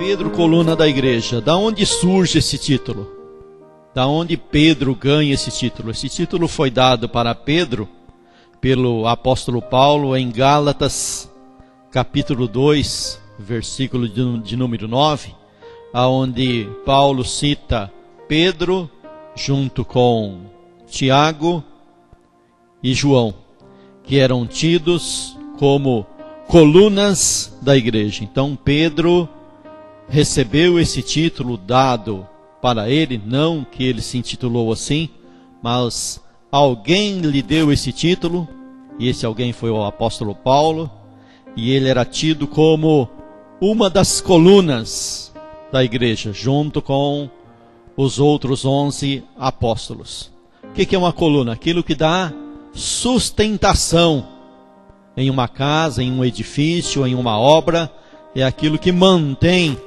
Pedro, coluna da igreja. Da onde surge esse título? Da onde Pedro ganha esse título? Esse título foi dado para Pedro pelo apóstolo Paulo em Gálatas, capítulo 2, versículo de número 9, aonde Paulo cita Pedro junto com Tiago e João, que eram tidos como colunas da igreja. Então Pedro recebeu esse título dado para ele, não que ele se intitulou assim, mas alguém lhe deu esse título, e esse alguém foi o apóstolo Paulo, e ele era tido como uma das colunas da igreja, junto com os outros 11 apóstolos. O que é uma coluna? Aquilo que dá sustentação em uma casa, em um edifício, em uma obra, é aquilo que mantém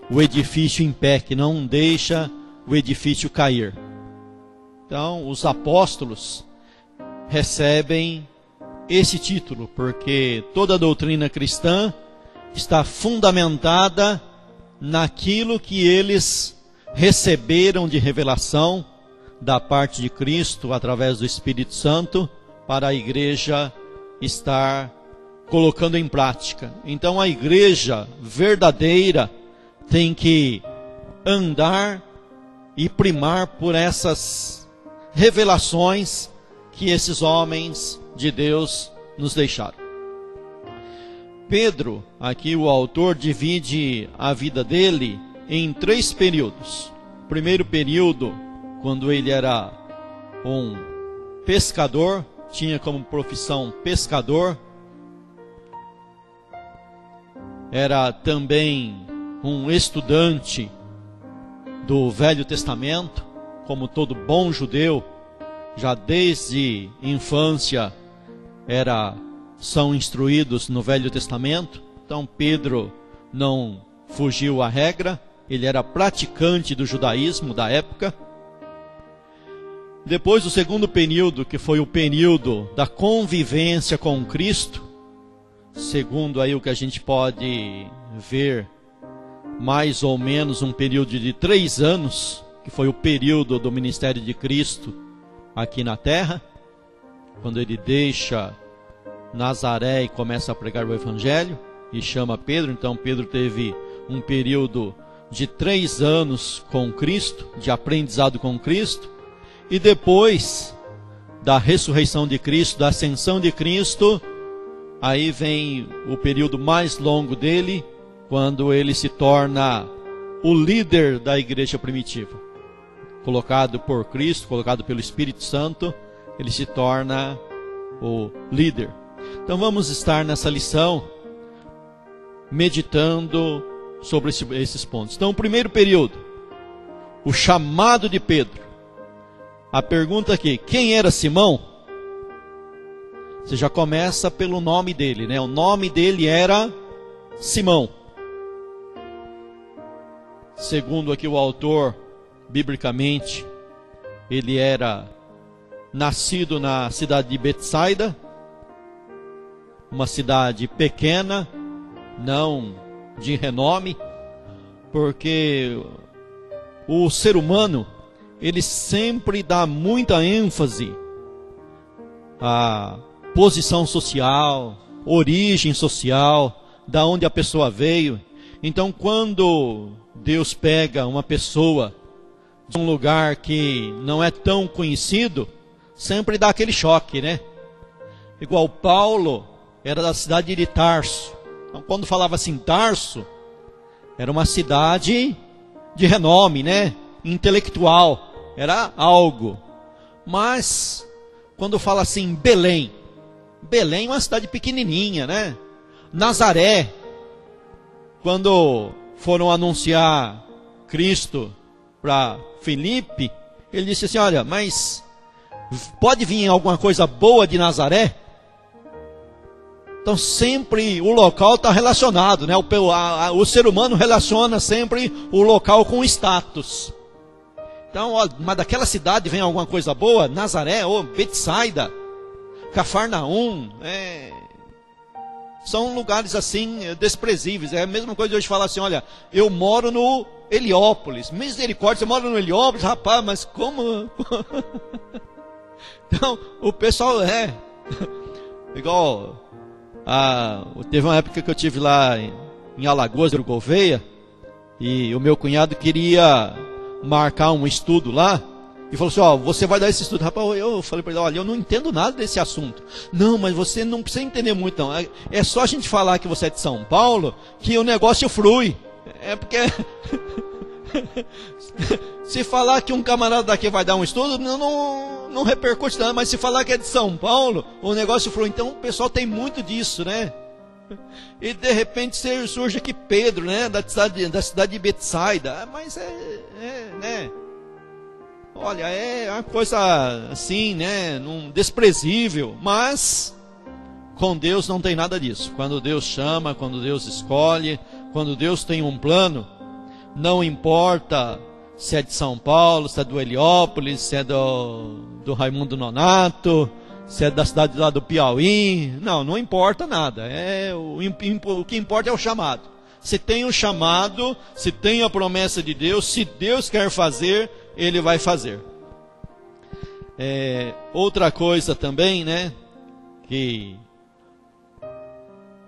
o edifício em pé, que não deixa o edifício cair. Então, os apóstolos recebem esse título, porque toda a doutrina cristã está fundamentada naquilo que eles receberam de revelação da parte de Cristo, através do Espírito Santo, para a igreja estar colocando em prática. Então, a igreja verdadeira tem que andar e primar por essas revelações que esses homens de Deus nos deixaram. Pedro, aqui o autor divide a vida dele em 3 períodos. O primeiro período, quando ele era um pescador, tinha como profissão pescador, era também um estudante do Velho Testamento, como todo bom judeu, já desde infância são instruídos no Velho Testamento. Então Pedro não fugiu à regra, ele era praticante do judaísmo da época. Depois o segundo período, que foi o período da convivência com Cristo, segundo aí o que a gente pode ver, mais ou menos um período de 3 anos, que foi o período do ministério de Cristo aqui na terra, quando ele deixa Nazaré e começa a pregar o evangelho e chama Pedro. Então Pedro teve um período de 3 anos com Cristo, de aprendizado com Cristo, e depois da ressurreição de Cristo, da ascensão de Cristo, aí vem o período mais longo dele, quando ele se torna o líder da igreja primitiva. Colocado por Cristo, colocado pelo Espírito Santo, ele se torna o líder. Então vamos estar nessa lição meditando sobre esses pontos. Então, o primeiro período, o chamado de Pedro. A pergunta aqui, quem era Simão? Você já começa pelo nome dele, né? O nome dele era Simão. Segundo aqui o autor, biblicamente, ele era nascido na cidade de Betsaida, uma cidade pequena, não de renome, porque o ser humano, ele sempre dá muita ênfase à posição social, origem social, da onde a pessoa veio. Então, quando Deus pega uma pessoa de um lugar que não é tão conhecido, sempre dá aquele choque, né? Igual Paulo era da cidade de Tarso. Então, quando falava assim Tarso, era uma cidade de renome, né? Intelectual, era algo. Mas quando fala assim Belém, Belém é uma cidade pequenininha, né? Nazaré, quando foram anunciar Cristo para Filipe, ele disse assim, olha, mas pode vir alguma coisa boa de Nazaré? Então sempre o local está relacionado, né? O ser humano relaciona sempre o local com o status. Então, ó, mas daquela cidade vem alguma coisa boa? Nazaré, ou Betsaida, Cafarnaum, São lugares assim desprezíveis. É a mesma coisa de hoje falar assim, olha, eu moro no Heliópolis. Misericórdia, você mora no Heliópolis? Rapaz, mas como? Então, o pessoal igual, teve uma época que eu tive lá em Alagoas, do Gouveia, e o meu cunhado queria marcar um estudo lá, e falou assim, ó, você vai dar esse estudo. Rapaz, eu falei para ele, olha, eu não entendo nada desse assunto. Não, mas você não precisa entender muito não. É só a gente falar que você é de São Paulo, que o negócio flui. É porque se falar que um camarada daqui vai dar um estudo, não repercute nada. Mas se falar que é de São Paulo, o negócio flui. Então o pessoal tem muito disso, né? E de repente surge aqui Pedro, né? Da cidade de Betsaida. Mas né? Olha, é uma coisa assim, né? Desprezível. Mas com Deus não tem nada disso. Quando Deus chama, quando Deus escolhe, quando Deus tem um plano, não importa se é de São Paulo, se é do Heliópolis, se é do Raimundo Nonato, se é da cidade lá do Piauí. Não importa nada. O que importa é o chamado. Se tem um chamado, se tem a promessa de Deus, se Deus quer fazer, Ele vai fazer. Outra coisa também, né? Que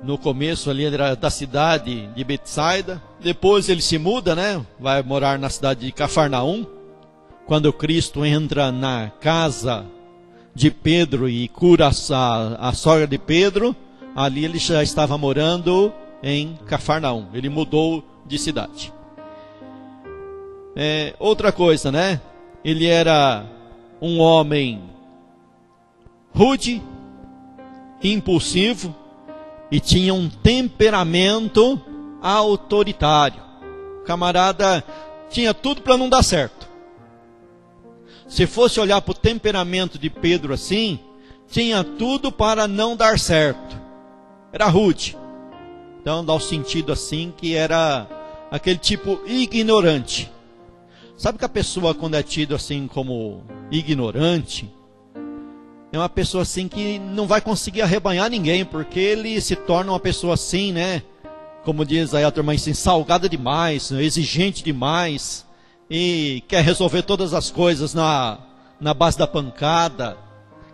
no começo ali era da cidade de Betsaida, depois ele se muda, né? Vai morar na cidade de Cafarnaum. Quando Cristo entra na casa de Pedro e cura a sogra de Pedro, ali ele já estava morando em Cafarnaum. Ele mudou de cidade. Outra coisa, né? Ele era um homem rude, impulsivo, e tinha um temperamento autoritário. O camarada tinha tudo para não dar certo. Se fosse olhar para o temperamento de Pedro assim, tinha tudo para não dar certo. Era rude. Então dá o sentido assim que era aquele tipo ignorante. Sabe que a pessoa, quando é tido assim como ignorante, é uma pessoa assim que não vai conseguir arrebanhar ninguém, porque ele se torna uma pessoa assim, né? Como diz aí a turma assim, salgada demais, exigente demais, e quer resolver todas as coisas na base da pancada,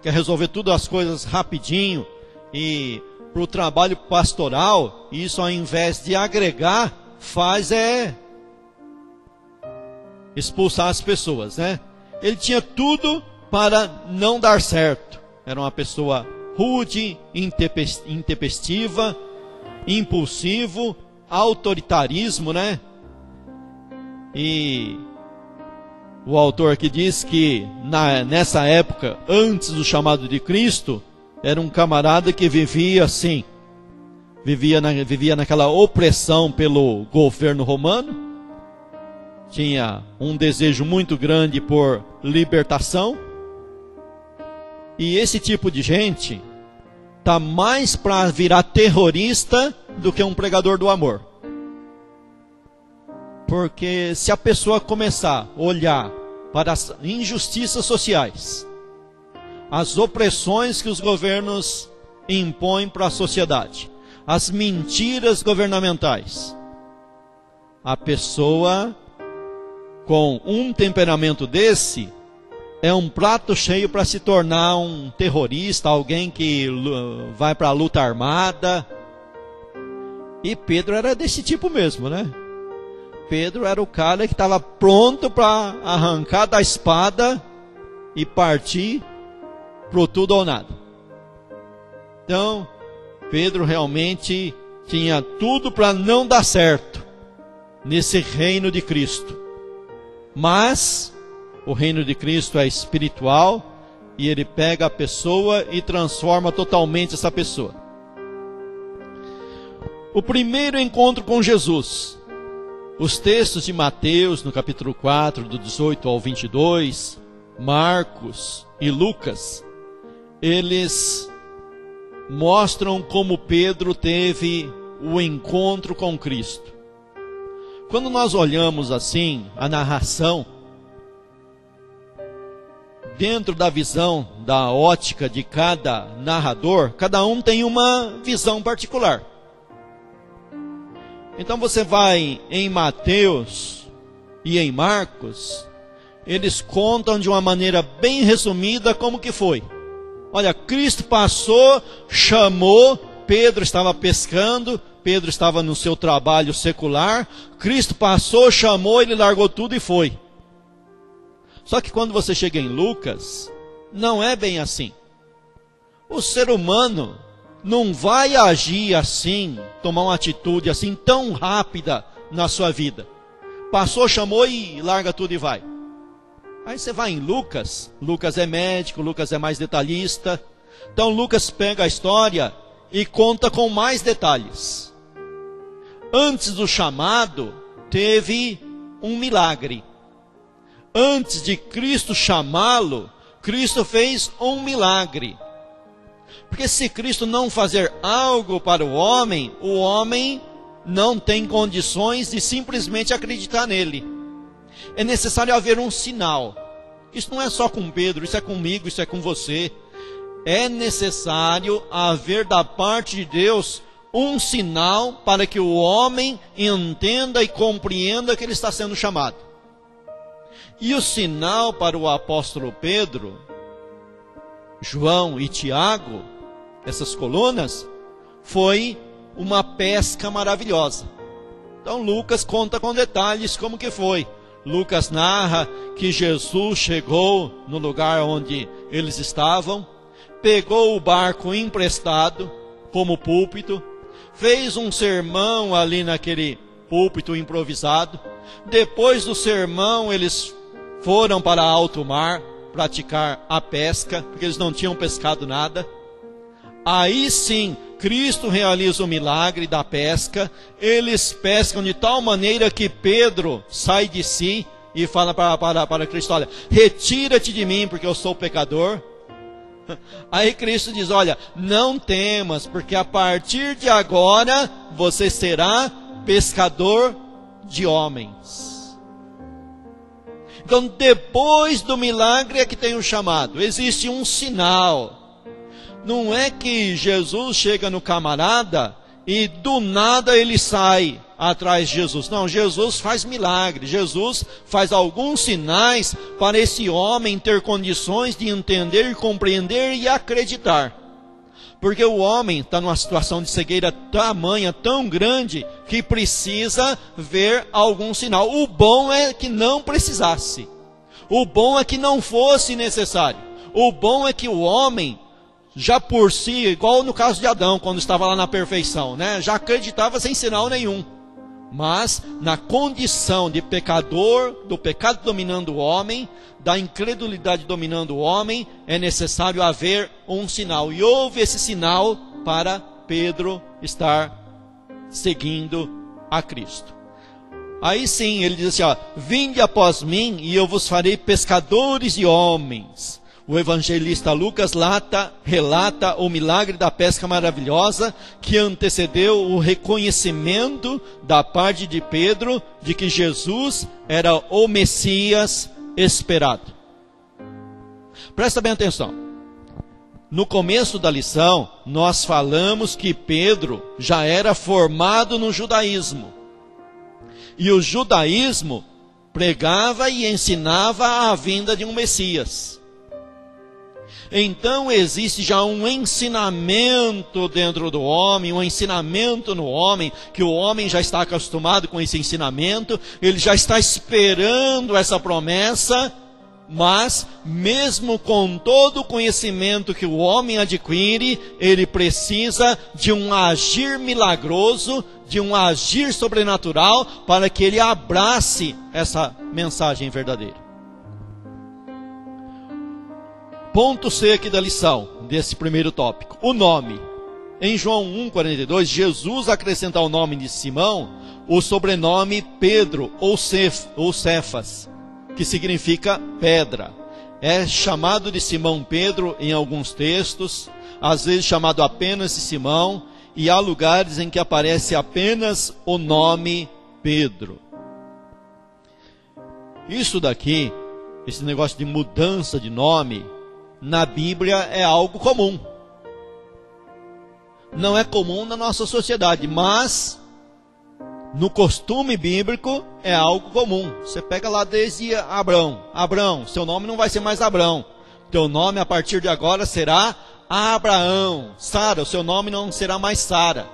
quer resolver todas as coisas rapidinho, e para o trabalho pastoral, isso ao invés de agregar, faz expulsar as pessoas, né? Ele tinha tudo para não dar certo. Era uma pessoa rude, intempestiva, impulsivo, autoritarismo, né? E o autor aqui diz que nessa época, antes do chamado de Cristo, era um camarada que vivia assim, vivia naquela opressão pelo governo romano, tinha um desejo muito grande por libertação. E esse tipo de gente está mais para virar terrorista do que um pregador do amor. Porque se a pessoa começar a olhar para as injustiças sociais, as opressões que os governos impõem para a sociedade, as mentiras governamentais, a pessoa com um temperamento desse é um prato cheio para se tornar um terrorista, alguém que vai para a luta armada. E Pedro era desse tipo mesmo, né? Pedro era o cara que estava pronto para arrancar da espada e partir pro tudo ou nada. Então, Pedro realmente tinha tudo para não dar certo nesse reino de Cristo. Mas o reino de Cristo é espiritual e ele pega a pessoa e transforma totalmente essa pessoa. O primeiro encontro com Jesus. Os textos de Mateus, no capítulo 4, do 18 ao 22, Marcos e Lucas, eles mostram como Pedro teve o encontro com Cristo. Quando nós olhamos assim a narração dentro da visão, da ótica de cada narrador, cada um tem uma visão particular. Então você vai em Mateus e em Marcos, eles contam de uma maneira bem resumida como que foi. Olha, Cristo passou, chamou, Pedro estava pescando, Pedro estava no seu trabalho secular, Cristo passou, chamou, ele largou tudo e foi. Só que quando você chega em Lucas, não é bem assim. O ser humano não vai agir assim, tomar uma atitude assim tão rápida na sua vida. Passou, chamou e larga tudo e vai. Aí você vai em Lucas, Lucas é médico, Lucas é mais detalhista. Então Lucas pega a história e conta com mais detalhes. Antes do chamado, teve um milagre. Antes de Cristo chamá-lo, Cristo fez um milagre. Porque se Cristo não fazer algo para o homem não tem condições de simplesmente acreditar nele. É necessário haver um sinal. Isso não é só com Pedro, isso é comigo, isso é com você. É necessário haver da parte de Deus um sinal para que o homem entenda e compreenda que ele está sendo chamado. E o sinal para o apóstolo Pedro, João e Tiago, essas colunas, foi uma pesca maravilhosa. Então Lucas conta com detalhes como que foi. Lucas narra que Jesus chegou no lugar onde eles estavam, pegou o barco emprestado como púlpito, fez um sermão ali naquele púlpito improvisado. Depois do sermão eles foram para alto mar praticar a pesca, porque eles não tinham pescado nada. Aí sim, Cristo realiza o milagre da pesca. Eles pescam de tal maneira que Pedro sai de si e fala para Cristo: olha, retira-te de mim, porque eu sou pecador. Aí Cristo diz: olha, não temas, porque a partir de agora você será pescador de homens. Então, depois do milagre é que tem o chamado. Existe um sinal. Não é que Jesus chega no camarada e do nada ele sai atrás de Jesus. Não, Jesus faz milagre. Jesus faz alguns sinais para esse homem ter condições de entender, compreender e acreditar. Porque o homem está numa situação de cegueira tamanha, tão grande, que precisa ver algum sinal. O bom é que não precisasse. O bom é que não fosse necessário. O bom é que o homem, já por si, igual no caso de Adão, quando estava lá na perfeição, né? Já acreditava sem sinal nenhum. Mas na condição de pecador, do pecado dominando o homem, da incredulidade dominando o homem, é necessário haver um sinal. E houve esse sinal para Pedro estar seguindo a Cristo. Aí sim, ele diz assim, ó: vinde após mim e eu vos farei pescadores de homens. O evangelista Lucas relata o milagre da pesca maravilhosa que antecedeu o reconhecimento da parte de Pedro de que Jesus era o Messias esperado. Presta bem atenção. No começo da lição, nós falamos que Pedro já era formado no judaísmo. E o judaísmo pregava e ensinava a vinda de um Messias. Então existe já um ensinamento dentro do homem, um ensinamento no homem, que o homem já está acostumado com esse ensinamento, ele já está esperando essa promessa, mas mesmo com todo o conhecimento que o homem adquire, ele precisa de um agir milagroso, de um agir sobrenatural, para que ele abrace essa mensagem verdadeira. Ponto C aqui da lição, desse primeiro tópico, o nome. Em João 1,42, Jesus acrescenta ao nome de Simão o sobrenome Pedro ou Cefas, que significa pedra. É chamado de Simão Pedro em alguns textos, às vezes chamado apenas de Simão, e há lugares em que aparece apenas o nome Pedro. Isso daqui esse negócio de mudança de nome, na Bíblia é algo comum. Não é comum na nossa sociedade, mas no costume bíblico é algo comum. Você pega lá desde Abrão. Abrão, seu nome não vai ser mais Abrão. Teu nome a partir de agora será Abraão. Sara, o seu nome não será mais Sara.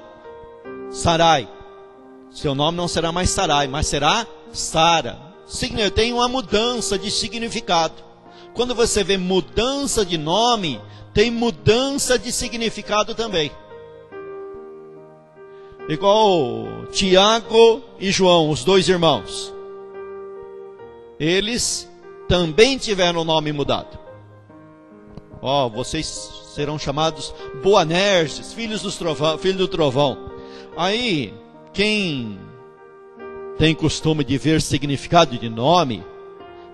Sarai, seu nome não será mais Sarai, mas será Sara. Tem uma mudança de significado. Quando você vê mudança de nome, tem mudança de significado também. Igual Tiago e João, os dois irmãos. Eles também tiveram o nome mudado. Vocês serão chamados Boanerges, filhos do trovão. Aí, quem tem costume de ver significado de nome,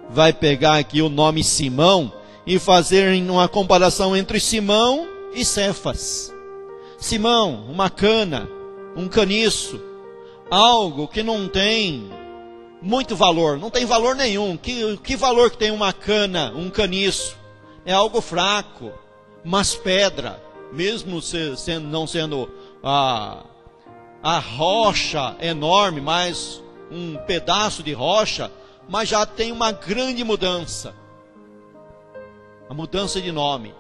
vai pegar aqui o nome Simão e fazer uma comparação entre Simão e Cefas. Simão, uma cana, um caniço, algo que não tem muito valor, não tem valor nenhum. Que valor que tem uma cana, um caniço? É algo fraco, mas pedra, mesmo não sendo a rocha enorme, mas um pedaço de rocha, mas já tem uma grande mudança. A mudança de nome.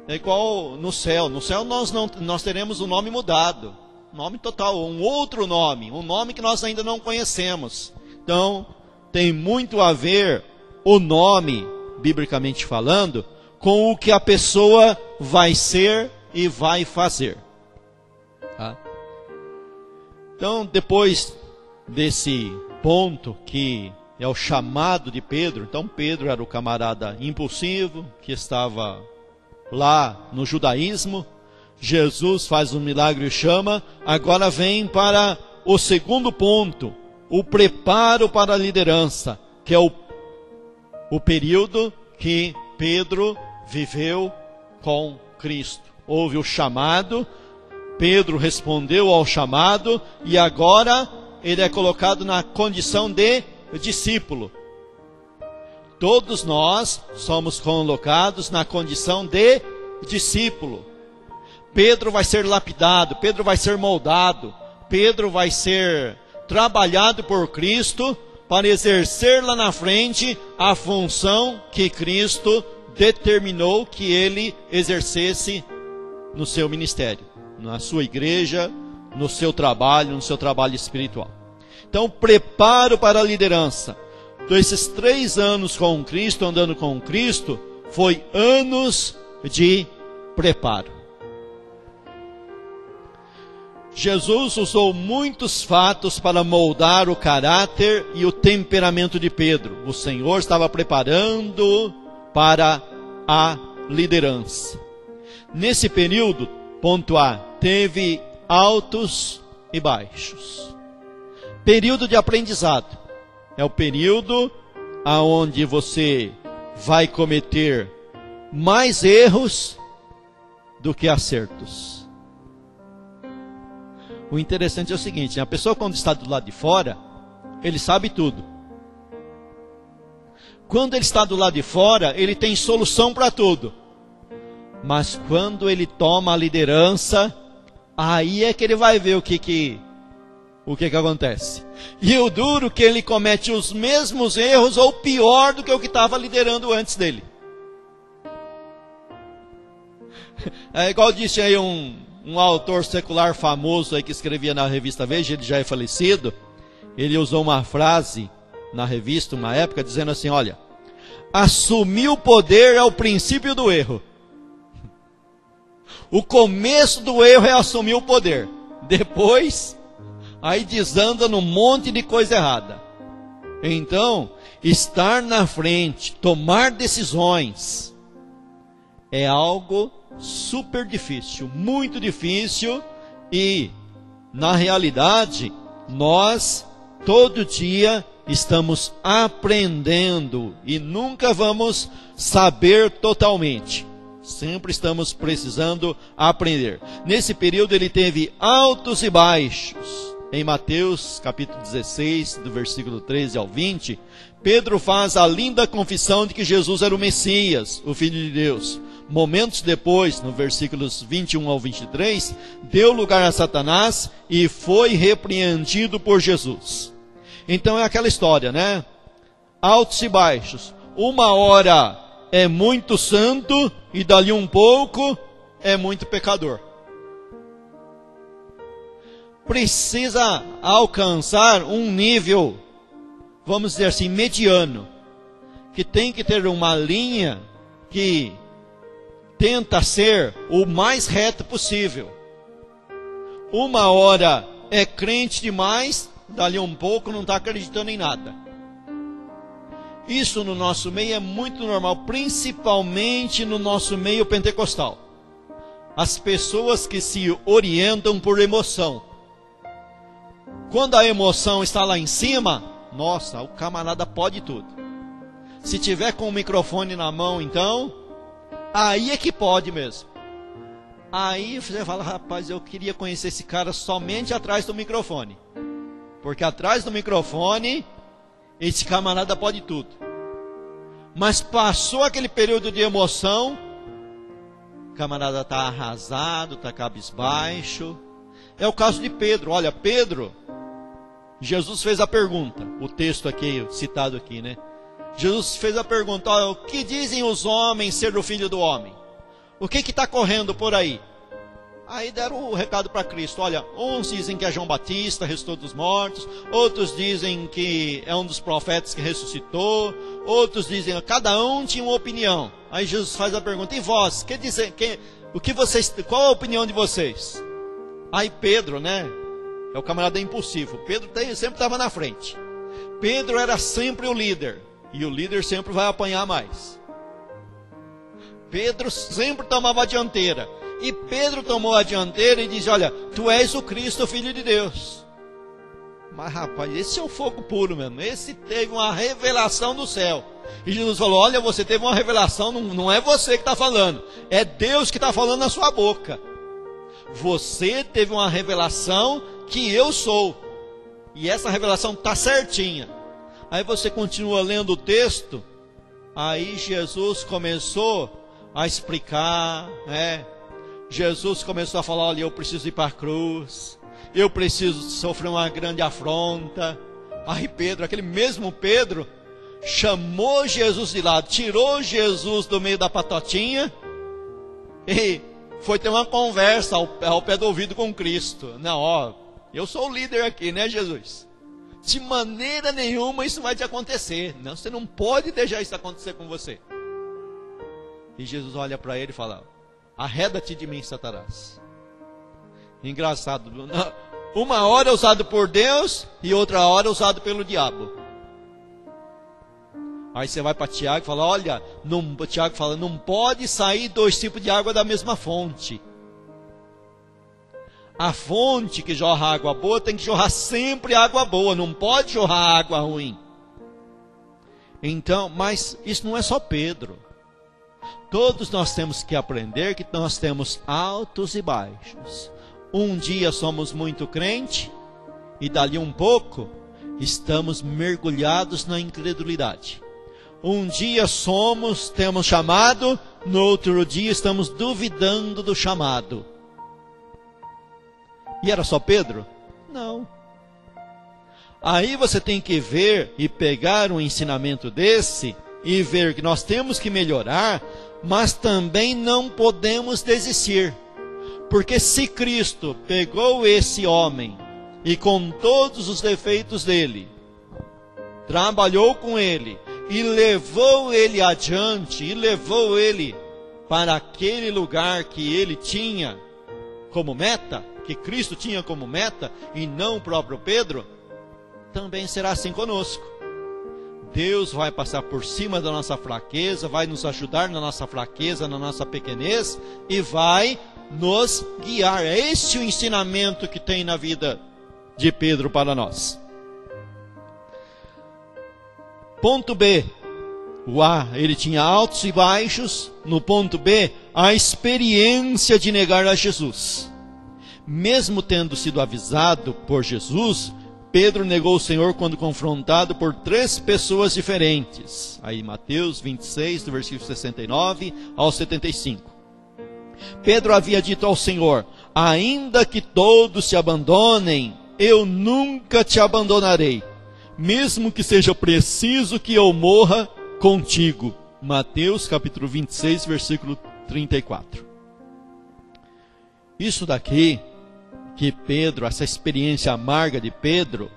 É igual no céu. No céu nós teremos o nome mudado. Nome total, um outro nome. Um nome que nós ainda não conhecemos. Então, tem muito a ver o nome, biblicamente falando, com o que a pessoa vai ser e vai fazer. Tá? Então, depois desse ponto que é o chamado de Pedro. Então Pedro era o camarada impulsivo que estava lá no judaísmo. Jesus faz um milagre e o chama. Agora vem para o segundo ponto, o preparo para a liderança, que é o período que Pedro viveu com Cristo. Houve o chamado, Pedro respondeu ao chamado e agora ele é colocado na condição de discípulo. Todos nós somos colocados na condição de discípulo. Pedro vai ser lapidado, Pedro vai ser moldado, Pedro vai ser trabalhado por Cristo para exercer lá na frente a função que Cristo determinou que ele exercesse no seu ministério, na sua igreja, no seu trabalho espiritual. Então, preparo para a liderança. Então, esses 3 anos com Cristo, andando com Cristo, foi anos de preparo. Jesus usou muitos fatos para moldar o caráter e o temperamento de Pedro. O Senhor estava preparando para a liderança. Nesse período, ponto A, teve altos e baixos. Período de aprendizado. É o período onde você vai cometer mais erros do que acertos. O interessante é o seguinte, a pessoa quando está do lado de fora, ele sabe tudo. Quando ele está do lado de fora, ele tem solução para tudo. Mas quando ele toma a liderança, aí é que ele vai ver o que acontece. E o duro que ele comete os mesmos erros ou pior do que o que estava liderando antes dele. É igual disse aí um autor secular famoso aí que escrevia na revista Veja, ele já é falecido. Ele usou uma frase na revista, uma época, dizendo assim, olha, assumir o poder é o princípio do erro. O começo do erro é assumir o poder. Depois, aí desanda num monte de coisa errada. Então, estar na frente, tomar decisões, é algo super difícil, muito difícil. E, na realidade, nós, todo dia, estamos aprendendo e nunca vamos saber totalmente. Sempre estamos precisando aprender. Nesse período ele teve altos e baixos. em Mateus capítulo 16, do versículo 13 ao 20, Pedro faz a linda confissão de que Jesus era o Messias, o Filho de Deus. Momentos depois, no versículos 21 ao 23, deu lugar a Satanás e foi repreendido por Jesus. Então é aquela história, né? Altos e baixos. Uma hora é muito santo e dali um pouco é muito pecador. Precisa alcançar um nível, vamos dizer assim, mediano, que tem que ter uma linha que tenta ser o mais reto possível. Uma hora é crente demais, dali um pouco não está acreditando em nada. Isso no nosso meio é muito normal, principalmente no nosso meio pentecostal. As pessoas que se orientam por emoção. Quando a emoção está lá em cima, nossa, o camarada pode tudo. Se tiver com o microfone na mão, então, aí é que pode mesmo. Aí você fala, rapaz, eu queria conhecer esse cara somente atrás do microfone. Porque atrás do microfone, esse camarada pode tudo. Mas passou aquele período de emoção, o camarada está arrasado, está cabisbaixo. É o caso de Pedro. Olha, Pedro, Jesus fez a pergunta, o texto aqui, citado aqui, né? Jesus fez a pergunta, olha, o que dizem os homens ser o filho do homem? O que está correndo por aí? Aí deram o recado para Cristo, olha, uns dizem que é João Batista, ressuscitou dos mortos, outros dizem que é um dos profetas que ressuscitou, outros dizem, cada um tinha uma opinião. Aí Jesus faz a pergunta, e vós, qual a opinião de vocês? Aí Pedro, né, é o camarada impulsivo, Pedro sempre estava na frente. Pedro era sempre o líder, e o líder sempre vai apanhar mais. Pedro sempre tomava a dianteira, e Pedro tomou a dianteira e disse, olha, tu és o Cristo, o Filho de Deus. Mas rapaz, esse é o fogo puro mesmo, esse teve uma revelação do céu. E Jesus falou, olha, você teve uma revelação, não é você que está falando, é Deus que está falando na sua boca. Você teve uma revelação que eu sou, e essa revelação está certinha. Aí você continua lendo o texto, aí Jesus começou a explicar, né? Jesus começou a falar, olha, eu preciso ir para a cruz, eu preciso sofrer uma grande afronta. Aí Pedro, aquele mesmo Pedro, chamou Jesus de lado, tirou Jesus do meio da patotinha e foi ter uma conversa ao pé do ouvido com Cristo. Não, ó, eu sou o líder aqui, né, Jesus? De maneira nenhuma isso vai te acontecer. Não, você não pode deixar isso acontecer com você. E Jesus olha para ele e fala, arreda-te de mim, Satanás. Engraçado, uma hora é usado por Deus e outra hora é usado pelo diabo. Aí você vai para Tiago e fala, olha, Tiago fala, não pode sair dois tipos de água da mesma fonte. A fonte que jorra água boa tem que jorrar sempre água boa, não pode jorrar água ruim. Então, mas isso não é só Pedro. Todos nós temos que aprender que nós temos altos e baixos. Um dia somos muito crente e dali um pouco estamos mergulhados na incredulidade. Um dia temos chamado, no outro dia estamos duvidando do chamado. E era só Pedro? Não. Aí você tem que ver e pegar um ensinamento desse e ver que nós temos que melhorar, mas também não podemos desistir. Porque se Cristo pegou esse homem e com todos os defeitos dele, trabalhou com ele e levou ele adiante, e levou ele para aquele lugar que ele tinha como meta, que Cristo tinha como meta, e não o próprio Pedro, também será assim conosco. Deus vai passar por cima da nossa fraqueza, vai nos ajudar na nossa fraqueza, na nossa pequenez, e vai nos guiar. É este o ensinamento que tem na vida de Pedro para nós. Ponto B. O A, ele tinha altos e baixos. No ponto B, a experiência de negar a Jesus. Mesmo tendo sido avisado por Jesus, Pedro negou o Senhor quando confrontado por 3 pessoas diferentes. Aí Mateus 26, do versículo 69 ao 75. Pedro havia dito ao Senhor: ainda que todos se abandonem, eu nunca te abandonarei, mesmo que seja preciso que eu morra contigo. Mateus capítulo 26, versículo 34. Isso daqui, que Pedro, essa experiência amarga de Pedro,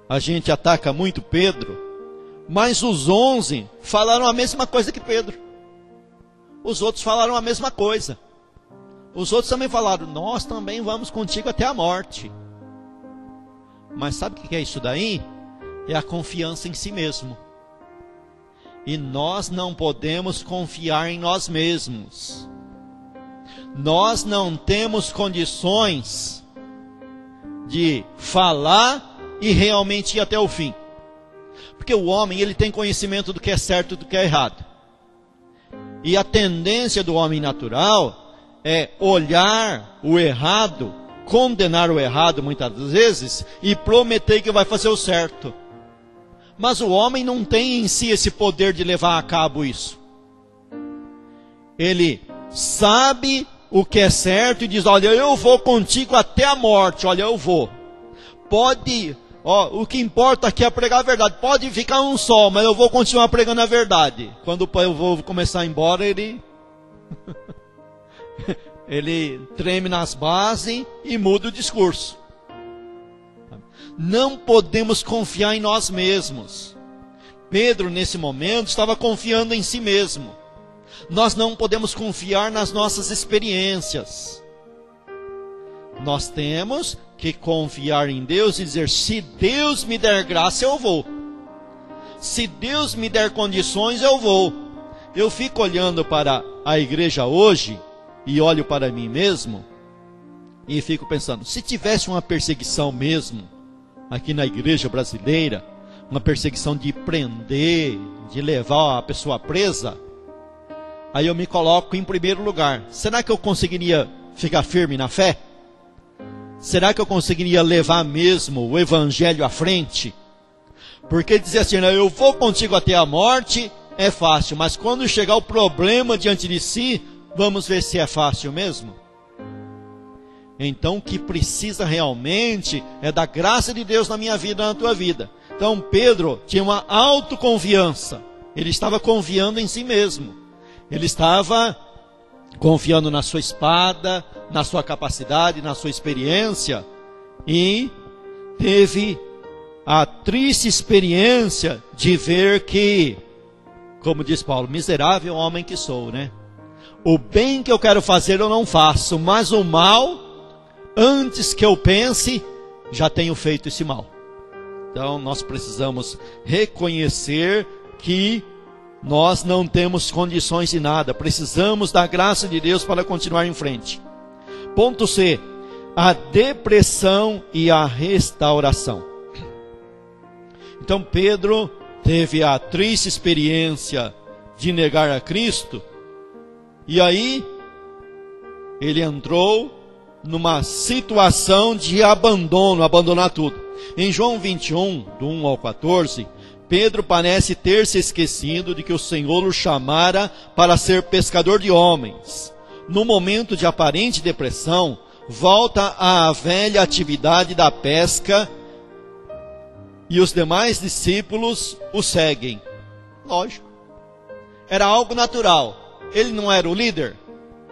a gente ataca muito Pedro, mas os 11 falaram a mesma coisa que Pedro. Os outros falaram a mesma coisa. Os outros também falaram: nós também vamos contigo até a morte. Mas sabe o que é isso daí? É a confiança em si mesmo. E nós não podemos confiar em nós mesmos. Nós não temos condições de falar e realmente ir até o fim. Porque o homem, ele tem conhecimento do que é certo e do que é errado. E a tendência do homem natural é olhar o errado, condenar o errado muitas vezes e prometer que vai fazer o certo. Mas o homem não tem em si esse poder de levar a cabo isso. Ele sabe o que é certo e diz: olha, eu vou contigo até a morte, olha, eu vou. Pode, o que importa aqui é pregar a verdade. Pode ficar um sol, mas eu vou continuar pregando a verdade. Quando eu vou começar a ir embora, ele treme nas bases e muda o discurso. Não podemos confiar em nós mesmos. Pedro, nesse momento, estava confiando em si mesmo. Nós não podemos confiar nas nossas experiências. Nós temos que confiar em Deus e dizer: se Deus me der graça, eu vou. Se Deus me der condições, eu vou. Eu fico olhando para a igreja hoje e olho para mim mesmo e fico pensando: se tivesse uma perseguição mesmo aqui na igreja brasileira, uma perseguição de prender, de levar a pessoa presa, aí eu me coloco em primeiro lugar. Será que eu conseguiria ficar firme na fé? Será que eu conseguiria levar mesmo o evangelho à frente? Porque dizer assim: eu vou contigo até a morte, é fácil, mas quando chegar o problema diante de si, vamos ver se é fácil mesmo. Então o que precisa realmente é da graça de Deus na minha vida, na tua vida. Então Pedro tinha uma autoconfiança. Ele estava confiando em si mesmo. Ele estava confiando na sua espada, na sua capacidade, na sua experiência. E teve a triste experiência de ver que, como diz Paulo, miserável homem que sou, né? O bem que eu quero fazer eu não faço, mas o mal, antes que eu pense, já tenho feito esse mal. Então nós precisamos reconhecer que nós não temos condições de nada. Precisamos da graça de Deus para continuar em frente. Ponto C. A depressão e a restauração. Então Pedro teve a triste experiência de negar a Cristo. E aí ele entrou numa situação de abandono, abandonar tudo. Em João 21, do 1 ao 14, Pedro parece ter se esquecido de que o Senhor o chamara para ser pescador de homens. No momento de aparente depressão, volta à velha atividade da pesca e os demais discípulos o seguem. Lógico. Era algo natural. Ele não era o líder.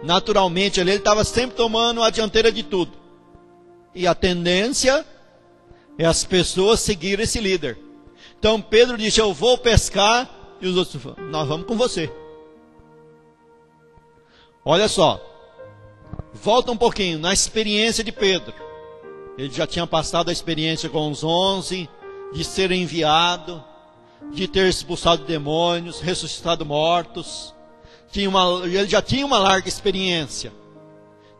Naturalmente ele estava sempre tomando a dianteira de tudo. E a tendência é as pessoas seguirem esse líder. Então Pedro disse: eu vou pescar. E os outros falam: nós vamos com você. Olha só. Volta um pouquinho na experiência de Pedro. Ele já tinha passado a experiência com os 11, de ser enviado, de ter expulsado demônios, ressuscitado mortos. Ele já tinha uma larga experiência.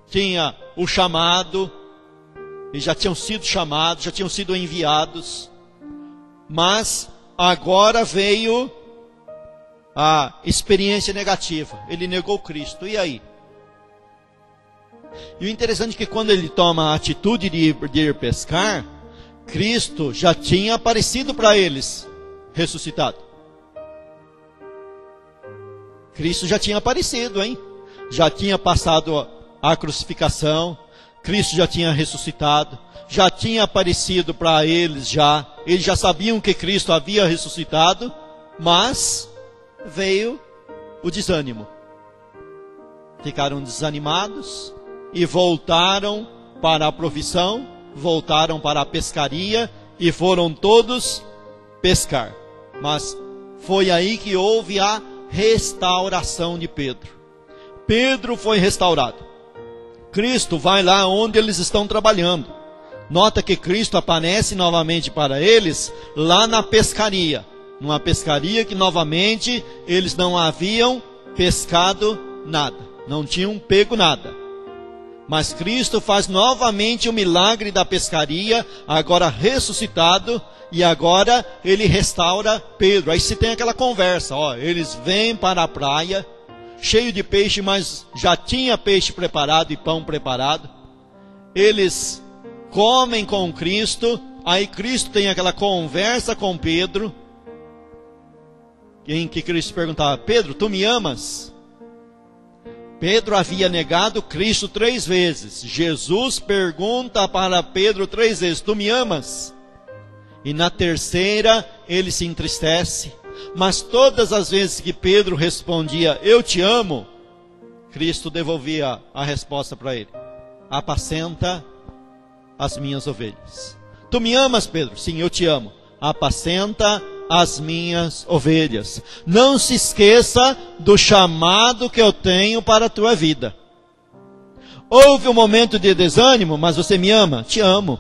Tinha o chamado, eles já tinham sido chamados, já tinham sido enviados. Mas agora veio a experiência negativa. Ele negou Cristo. E aí? E o interessante é que quando ele toma a atitude de ir pescar, Cristo já tinha aparecido para eles, ressuscitado. Cristo já tinha aparecido, hein? Já tinha passado a crucificação, Cristo já tinha ressuscitado, já tinha aparecido para eles já. Eles já sabiam que Cristo havia ressuscitado, mas veio o desânimo. Ficaram desanimados e voltaram para a profissão, voltaram para a pescaria e foram todos pescar. Mas foi aí que houve a restauração de Pedro. Pedro foi restaurado. Cristo vai lá onde eles estão trabalhando. Nota que Cristo aparece novamente para eles lá na pescaria. Numa pescaria que novamente eles não haviam pescado nada. Não tinham pego nada. Mas Cristo faz novamente o milagre da pescaria, agora ressuscitado, e agora ele restaura Pedro. Aí se tem aquela conversa, ó, eles vêm para a praia, cheio de peixe, mas já tinha peixe preparado e pão preparado. Eles comem com Cristo, aí Cristo tem aquela conversa com Pedro, em que Cristo perguntava: Pedro, tu me amas? Pedro havia negado Cristo 3 vezes. Jesus pergunta para Pedro 3 vezes: tu me amas? E na terceira ele se entristece. Mas todas as vezes que Pedro respondia: eu te amo, Cristo devolvia a resposta para ele: apacenta as minhas ovelhas. Tu me amas, Pedro? Sim, eu te amo. Apacenta as minhas ovelhas. Não se esqueça do chamado que eu tenho para a tua vida. Houve um momento de desânimo, mas você me ama? Te amo.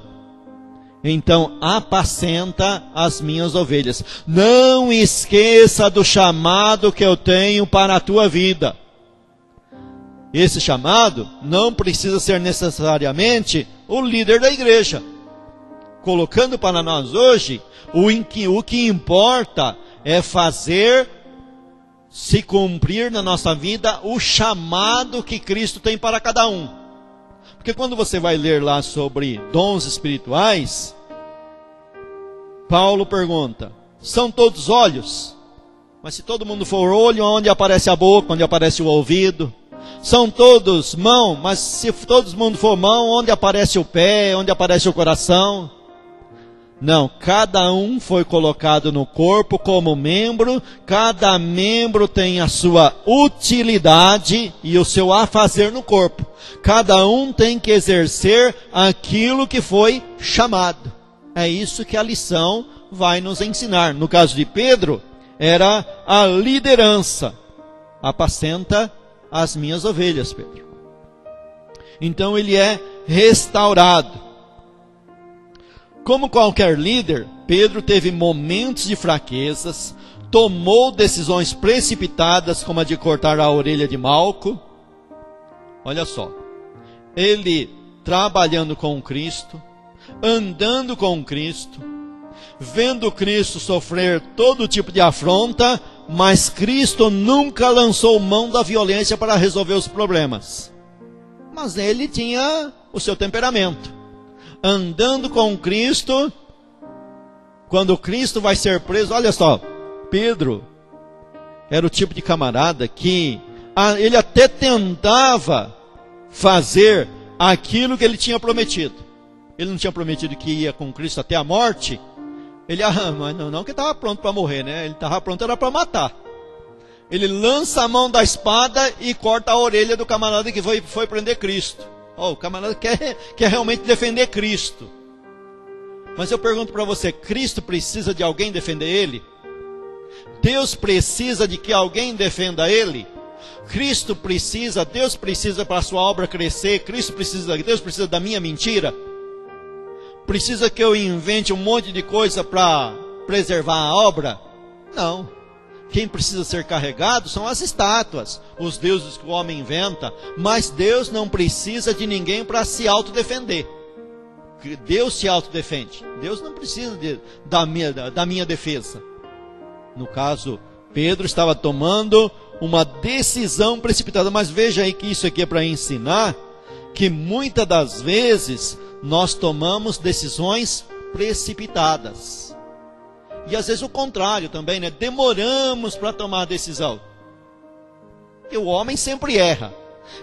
Então apacenta as minhas ovelhas. Não esqueça do chamado que eu tenho para a tua vida. Esse chamado não precisa ser necessariamente o líder da igreja. Colocando para nós hoje, o que importa é fazer se cumprir na nossa vida o chamado que Cristo tem para cada um. Porque quando você vai ler lá sobre dons espirituais, Paulo pergunta: são todos olhos? Mas se todo mundo for olho, onde aparece a boca, onde aparece o ouvido? São todos mão? Mas se todo mundo for mão, onde aparece o pé, onde aparece o coração? Não, cada um foi colocado no corpo como membro, cada membro tem a sua utilidade e o seu afazer no corpo. Cada um tem que exercer aquilo que foi chamado. É isso que a lição vai nos ensinar. No caso de Pedro, era a liderança. Apacenta as minhas ovelhas, Pedro. Então ele é restaurado. Como qualquer líder, Pedro teve momentos de fraquezas, tomou decisões precipitadas, como a de cortar a orelha de Malco. Olha só, ele trabalhando com Cristo, andando com Cristo, vendo Cristo sofrer todo tipo de afronta, mas Cristo nunca lançou mão da violência para resolver os problemas. Mas ele tinha o seu temperamento. Andando com Cristo, quando Cristo vai ser preso, olha só, Pedro era o tipo de camarada que ele até tentava fazer aquilo que ele tinha prometido. Ele não tinha prometido que ia com Cristo até a morte. Ele, mas não que estava pronto para morrer, né? Ele estava pronto era para matar. Ele lança a mão da espada e corta a orelha do camarada que foi prender Cristo. O camarada quer realmente defender Cristo. Mas eu pergunto para você, Cristo precisa de alguém defender Ele? Deus precisa de que alguém defenda Ele? Deus precisa para a sua obra crescer, Deus precisa da minha mentira? Precisa que eu invente um monte de coisa para preservar a obra? Não. Quem precisa ser carregado são as estátuas, os deuses que o homem inventa. Mas Deus não precisa de ninguém para se autodefender. Deus se autodefende. Deus não precisa da minha defesa. No caso, Pedro estava tomando uma decisão precipitada. Mas veja aí que isso aqui é para ensinar que muitas das vezes nós tomamos decisões precipitadas. E às vezes o contrário também, né? Demoramos para tomar a decisão. E o homem sempre erra.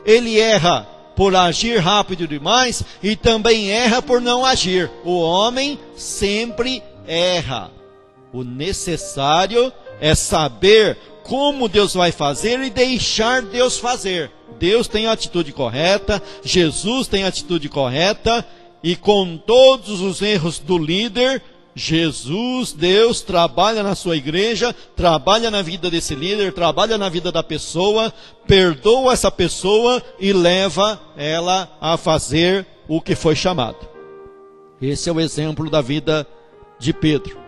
Ele erra por agir rápido demais e também erra por não agir. O homem sempre erra. O necessário é saber como Deus vai fazer e deixar Deus fazer. Deus tem a atitude correta, Jesus tem a atitude correta, e com todos os erros do líder, Jesus, Deus, trabalha na sua igreja, trabalha na vida desse líder, trabalha na vida da pessoa, perdoa essa pessoa e leva ela a fazer o que foi chamado. Esse é o exemplo da vida de Pedro.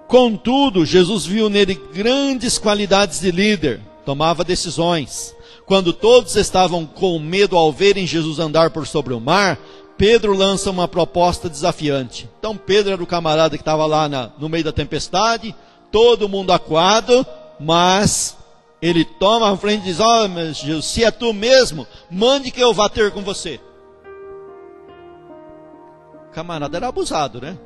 Contudo, Jesus viu nele grandes qualidades de líder, tomava decisões. Quando todos estavam com medo ao verem Jesus andar por sobre o mar, Pedro lança uma proposta desafiante. Então Pedro era o camarada que estava lá no meio da tempestade, todo mundo acuado, mas ele toma a frente e diz: ó, mas Jesus, se é tu mesmo, mande que eu vá ter com você. O camarada era abusado, né?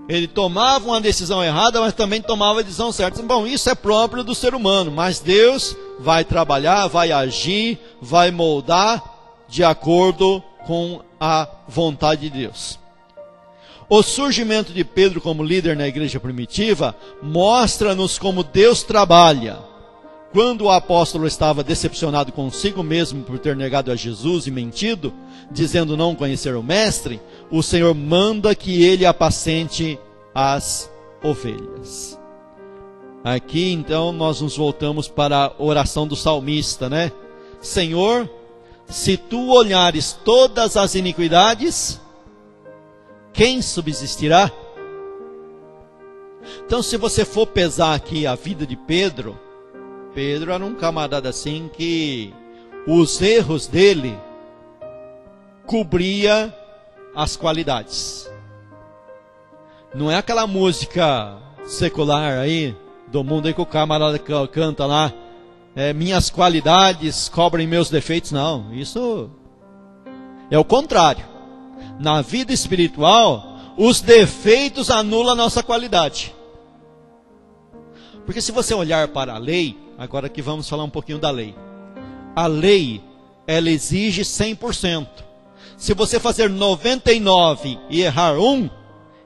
Ele tomava uma decisão errada, mas também tomava a decisão certa. Bom, isso é próprio do ser humano, mas Deus vai trabalhar, vai agir, vai moldar de acordo com a vontade de Deus. O surgimento de Pedro como líder na igreja primitiva mostra-nos como Deus trabalha. Quando o apóstolo estava decepcionado consigo mesmo por ter negado a Jesus e mentido, dizendo não conhecer o mestre, o Senhor manda que ele apacente as ovelhas. Aqui então nós nos voltamos para a oração do salmista, né? Senhor, se tu olhares todas as iniquidades, quem subsistirá? Então, se você for pesar aqui a vida de Pedro, Pedro era um camarada assim que os erros dele cobria as qualidades. Não é aquela música secular aí do mundo aí que o camarada canta lá, minhas qualidades cobrem meus defeitos. Não, isso é o contrário. Na vida espiritual, os defeitos anulam a nossa qualidade. Porque se você olhar para a lei, agora que vamos falar um pouquinho da lei. A lei, ela exige 100%. Se você fazer 99 e errar 1,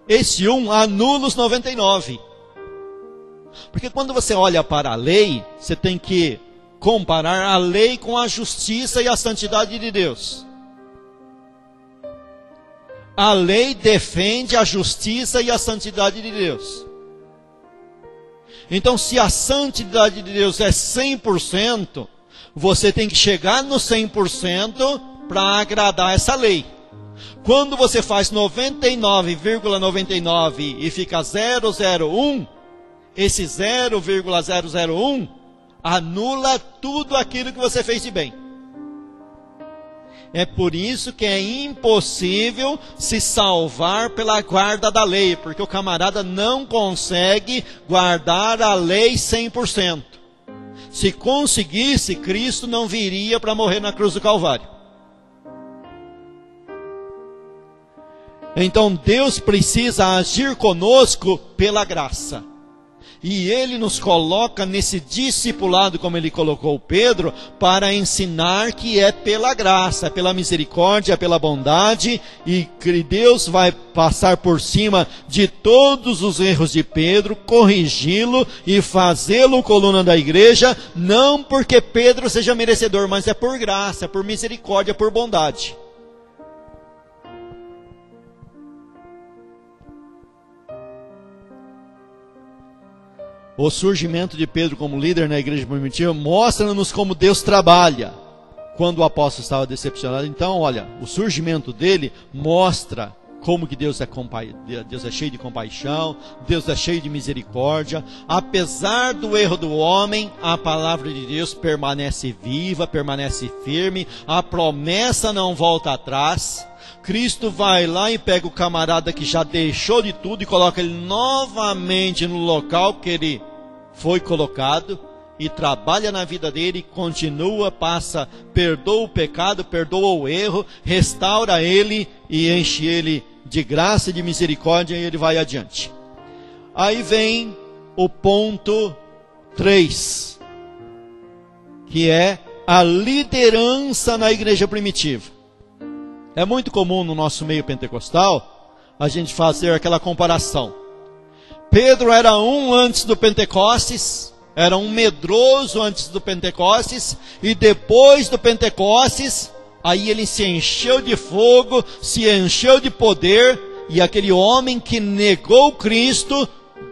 esse 1 anula os 99. Porque quando você olha para a lei, você tem que comparar a lei com a justiça e a santidade de Deus. A lei defende a justiça e a santidade de Deus. Então, se a santidade de Deus é 100%, você tem que chegar no 100% para agradar essa lei. Quando você faz 99,99 e fica 001, esse 0,001 anula tudo aquilo que você fez de bem. É por isso que é impossível se salvar pela guarda da lei, porque o camarada não consegue guardar a lei 100%. Se conseguisse, Cristo não viria para morrer na cruz do Calvário. Então Deus precisa agir conosco pela graça. E Ele nos coloca nesse discipulado, como Ele colocou Pedro, para ensinar que é pela graça, é pela misericórdia, é pela bondade, e que Deus vai passar por cima de todos os erros de Pedro, corrigi-lo e fazê-lo coluna da igreja, não porque Pedro seja merecedor, mas é por graça, por misericórdia, por bondade. O surgimento de Pedro como líder na igreja primitiva mostra-nos como Deus trabalha. Quando o apóstolo estava decepcionado, então, olha, o surgimento dele mostra como que Deus é cheio de compaixão, Deus é cheio de misericórdia. Apesar do erro do homem, a palavra de Deus permanece viva, permanece firme, a promessa não volta atrás. Cristo vai lá e pega o camarada que já deixou de tudo e coloca ele novamente no local que ele foi colocado. e trabalha na vida dele, continua, passa, perdoa o pecado, perdoa o erro, restaura ele e enche ele de graça e de misericórdia, e ele vai adiante. Aí vem o ponto 3, que é a liderança na igreja primitiva. É muito comum no nosso meio pentecostal a gente fazer aquela comparação. Pedro era um antes do Pentecostes, era um medroso antes do Pentecostes, e depois do Pentecostes, aí ele se encheu de fogo, se encheu de poder, e aquele homem que negou Cristo,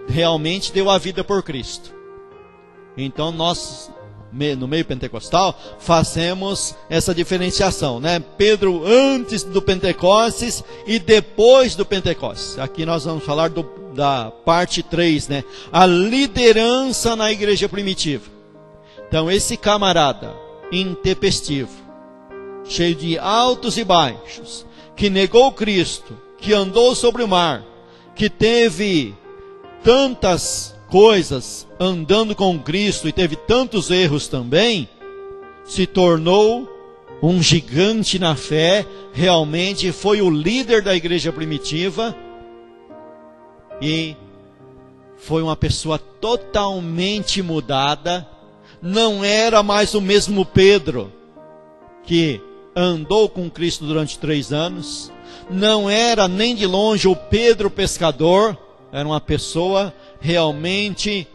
realmente deu a vida por Cristo. Então nós, no meio pentecostal, fazemos essa diferenciação, né? Pedro antes do Pentecostes e depois do Pentecostes. Aqui nós vamos falar da parte 3, né? A liderança na igreja primitiva. Então esse camarada intempestivo, cheio de altos e baixos, que negou Cristo, que andou sobre o mar, que teve tantas coisas andando com Cristo e teve tantos erros também, se tornou um gigante na fé, realmente foi o líder da igreja primitiva e foi uma pessoa totalmente mudada. Não era mais o mesmo Pedro que andou com Cristo durante 3 anos, não era nem de longe o Pedro pescador, era uma pessoa realmente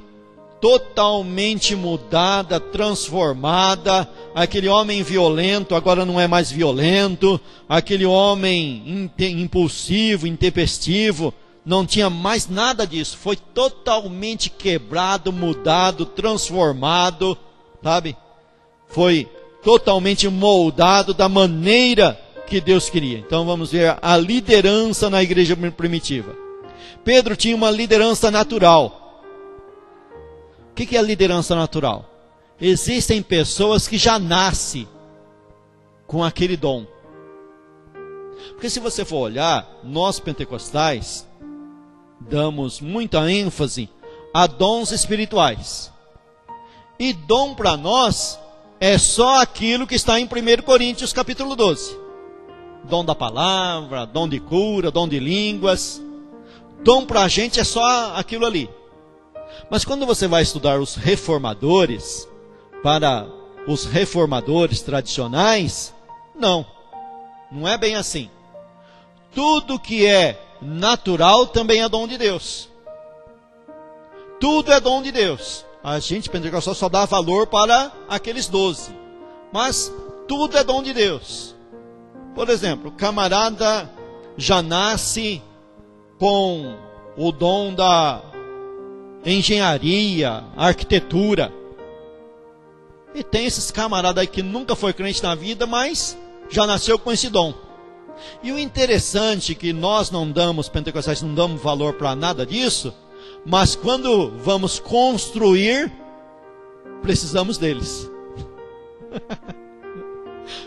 totalmente mudada, transformada. Aquele homem violento agora não é mais violento, aquele homem impulsivo, intempestivo, não tinha mais nada disso, foi totalmente quebrado, mudado, transformado, sabe? Foi totalmente moldado da maneira que Deus queria. Então vamos ver a liderança na igreja primitiva. Pedro tinha uma liderança natural. O que é a liderança natural? Existem pessoas que já nascem com aquele dom. Porque se você for olhar, nós pentecostais damos muita ênfase a dons espirituais. E dom para nós é só aquilo que está em 1 Coríntios capítulo 12. Dom da palavra, dom de cura, dom de línguas. Dom para a gente é só aquilo ali. Mas quando você vai estudar os reformadores, para os reformadores tradicionais, não é bem assim. Tudo que é natural também é dom de Deus. Tudo é dom de Deus. A gente pentecostal só dá valor para aqueles 12. Mas tudo é dom de Deus. Por exemplo, o camarada já nasce com o dom da engenharia, arquitetura. E tem esses camaradas aí que nunca foi crente na vida, mas já nasceu com esse dom. E o interessante é que nós não damos, pentecostais não damos valor para nada disso, mas quando vamos construir, precisamos deles.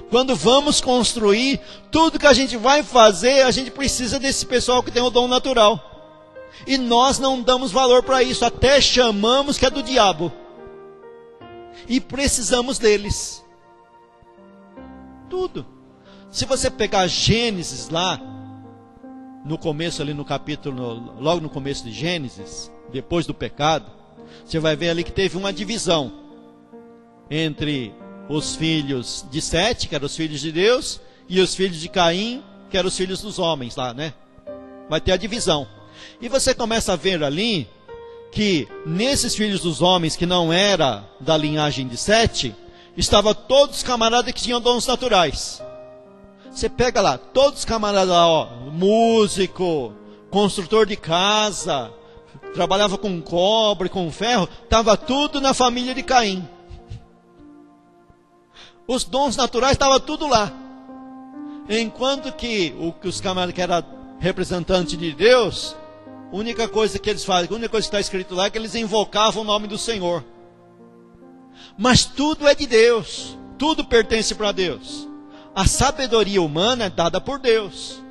Quando vamos construir, tudo que a gente vai fazer, a gente precisa desse pessoal que tem o dom natural. E nós não damos valor para isso, até chamamos que é do diabo. E precisamos deles. Tudo. Se você pegar Gênesis lá, no começo ali no capítulo, logo no começo de Gênesis, depois do pecado, você vai ver ali que teve uma divisão entre os filhos de Sete, que eram os filhos de Deus, e os filhos de Caim, que eram os filhos dos homens lá, né? Vai ter a divisão. E você começa a ver ali que nesses filhos dos homens que não era da linhagem de Sete, estavam todos os camaradas que tinham dons naturais. Você pega lá, todos os camaradas lá, ó, músico, construtor de casa, trabalhava com cobre, com ferro, estava tudo na família de Caim. Os dons naturais estavam tudo lá. Enquanto que os camaradas que eram representantes de Deus, a única coisa que eles fazem, a única coisa que está escrito lá é que eles invocavam o nome do Senhor. Mas tudo é de Deus, tudo pertence para Deus. A sabedoria humana é dada por Deus.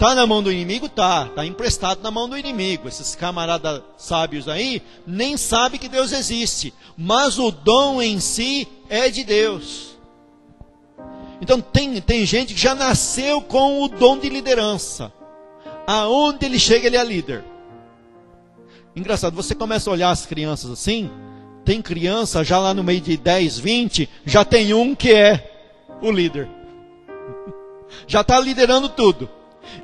Tá na mão do inimigo? Tá emprestado na mão do inimigo. Esses camaradas sábios aí nem sabem que Deus existe, mas o dom em si é de Deus. Então tem gente que já nasceu com o dom de liderança. Aonde ele chega, ele é líder. Engraçado, você começa a olhar as crianças assim, tem criança já lá no meio de 10, 20, já tem um que é o líder. Já está liderando tudo.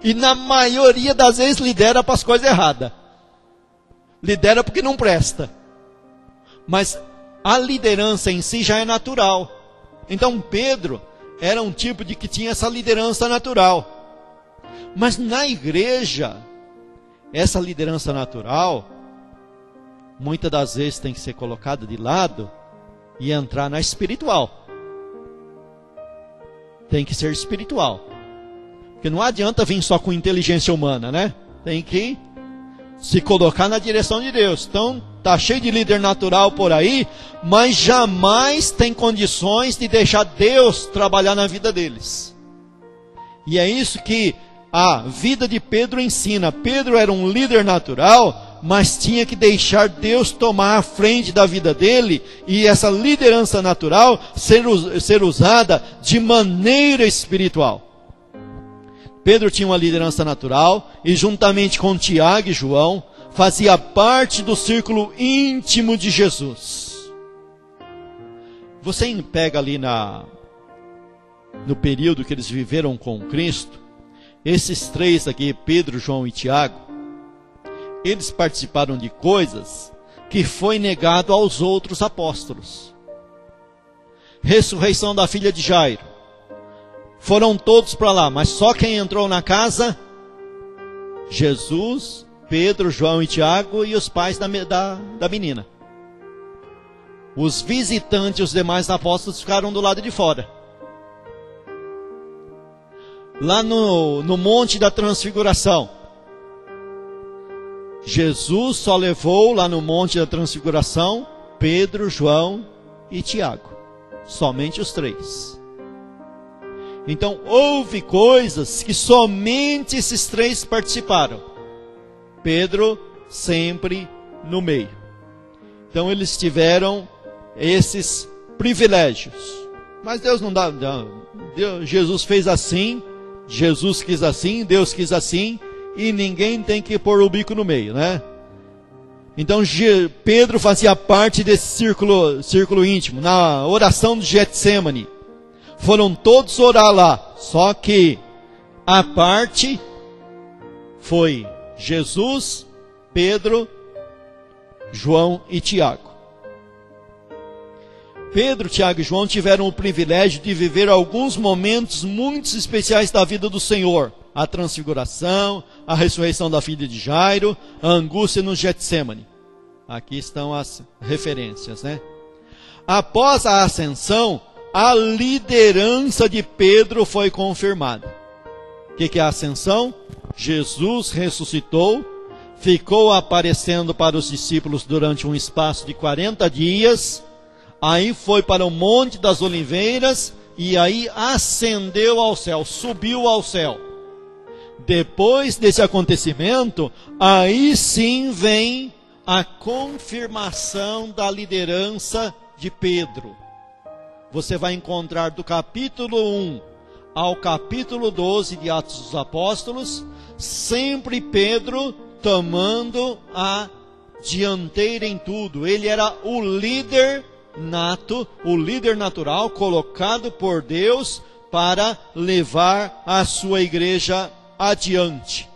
E na maioria das vezes lidera para as coisas erradas. Lidera porque não presta. Mas a liderança em si já é natural. Então Pedro era um tipo de que tinha essa liderança natural. Mas na igreja, essa liderança natural, muitas das vezes tem que ser colocada de lado e entrar na espiritual. Tem que ser espiritual. Porque não adianta vir só com inteligência humana, né? Tem que se colocar na direção de Deus. Então, tá cheio de líder natural por aí, mas jamais tem condições de deixar Deus trabalhar na vida deles. E é isso que a vida de Pedro ensina. Pedro era um líder natural, mas tinha que deixar Deus tomar a frente da vida dele, e essa liderança natural ser usada de maneira espiritual. Pedro tinha uma liderança natural, e juntamente com Tiago e João, fazia parte do círculo íntimo de Jesus. Você pega ali no período que eles viveram com Cristo, esses três aqui, Pedro, João e Tiago, eles participaram de coisas que foi negado aos outros apóstolos. Ressurreição da filha de Jairo. Foram todos para lá, mas só quem entrou na casa? Jesus, Pedro, João e Tiago e os pais da menina. Os visitantes, os demais apóstolos ficaram do lado de fora. Lá no Monte da Transfiguração, Jesus só levou lá no Monte da Transfiguração Pedro, João e Tiago. Somente os três. Então houve coisas que somente esses três participaram. Pedro sempre no meio. Então eles tiveram esses privilégios. Mas Deus não dá. Jesus fez assim, Jesus quis assim, Deus quis assim, e ninguém tem que pôr o bico no meio, né? Então Pedro fazia parte desse círculo íntimo. Na oração de Getsêmani, foram todos orar lá, só que a parte foi Jesus, Pedro, João e Tiago. Pedro, Tiago e João tiveram o privilégio de viver alguns momentos muito especiais da vida do Senhor. A transfiguração, a ressurreição da filha de Jairo, a angústia no Getsêmani. Aqui estão as referências, né? Após a ascensão, a liderança de Pedro foi confirmada. O que é a ascensão? Jesus ressuscitou, ficou aparecendo para os discípulos durante um espaço de 40 dias, aí foi para o Monte das Oliveiras, e aí ascendeu ao céu, subiu ao céu. Depois desse acontecimento, aí sim vem a confirmação da liderança de Pedro. Você vai encontrar do capítulo 1 ao capítulo 12 de Atos dos Apóstolos, sempre Pedro tomando a dianteira em tudo. Ele era o líder nato, o líder natural, colocado por Deus para levar a sua igreja adiante.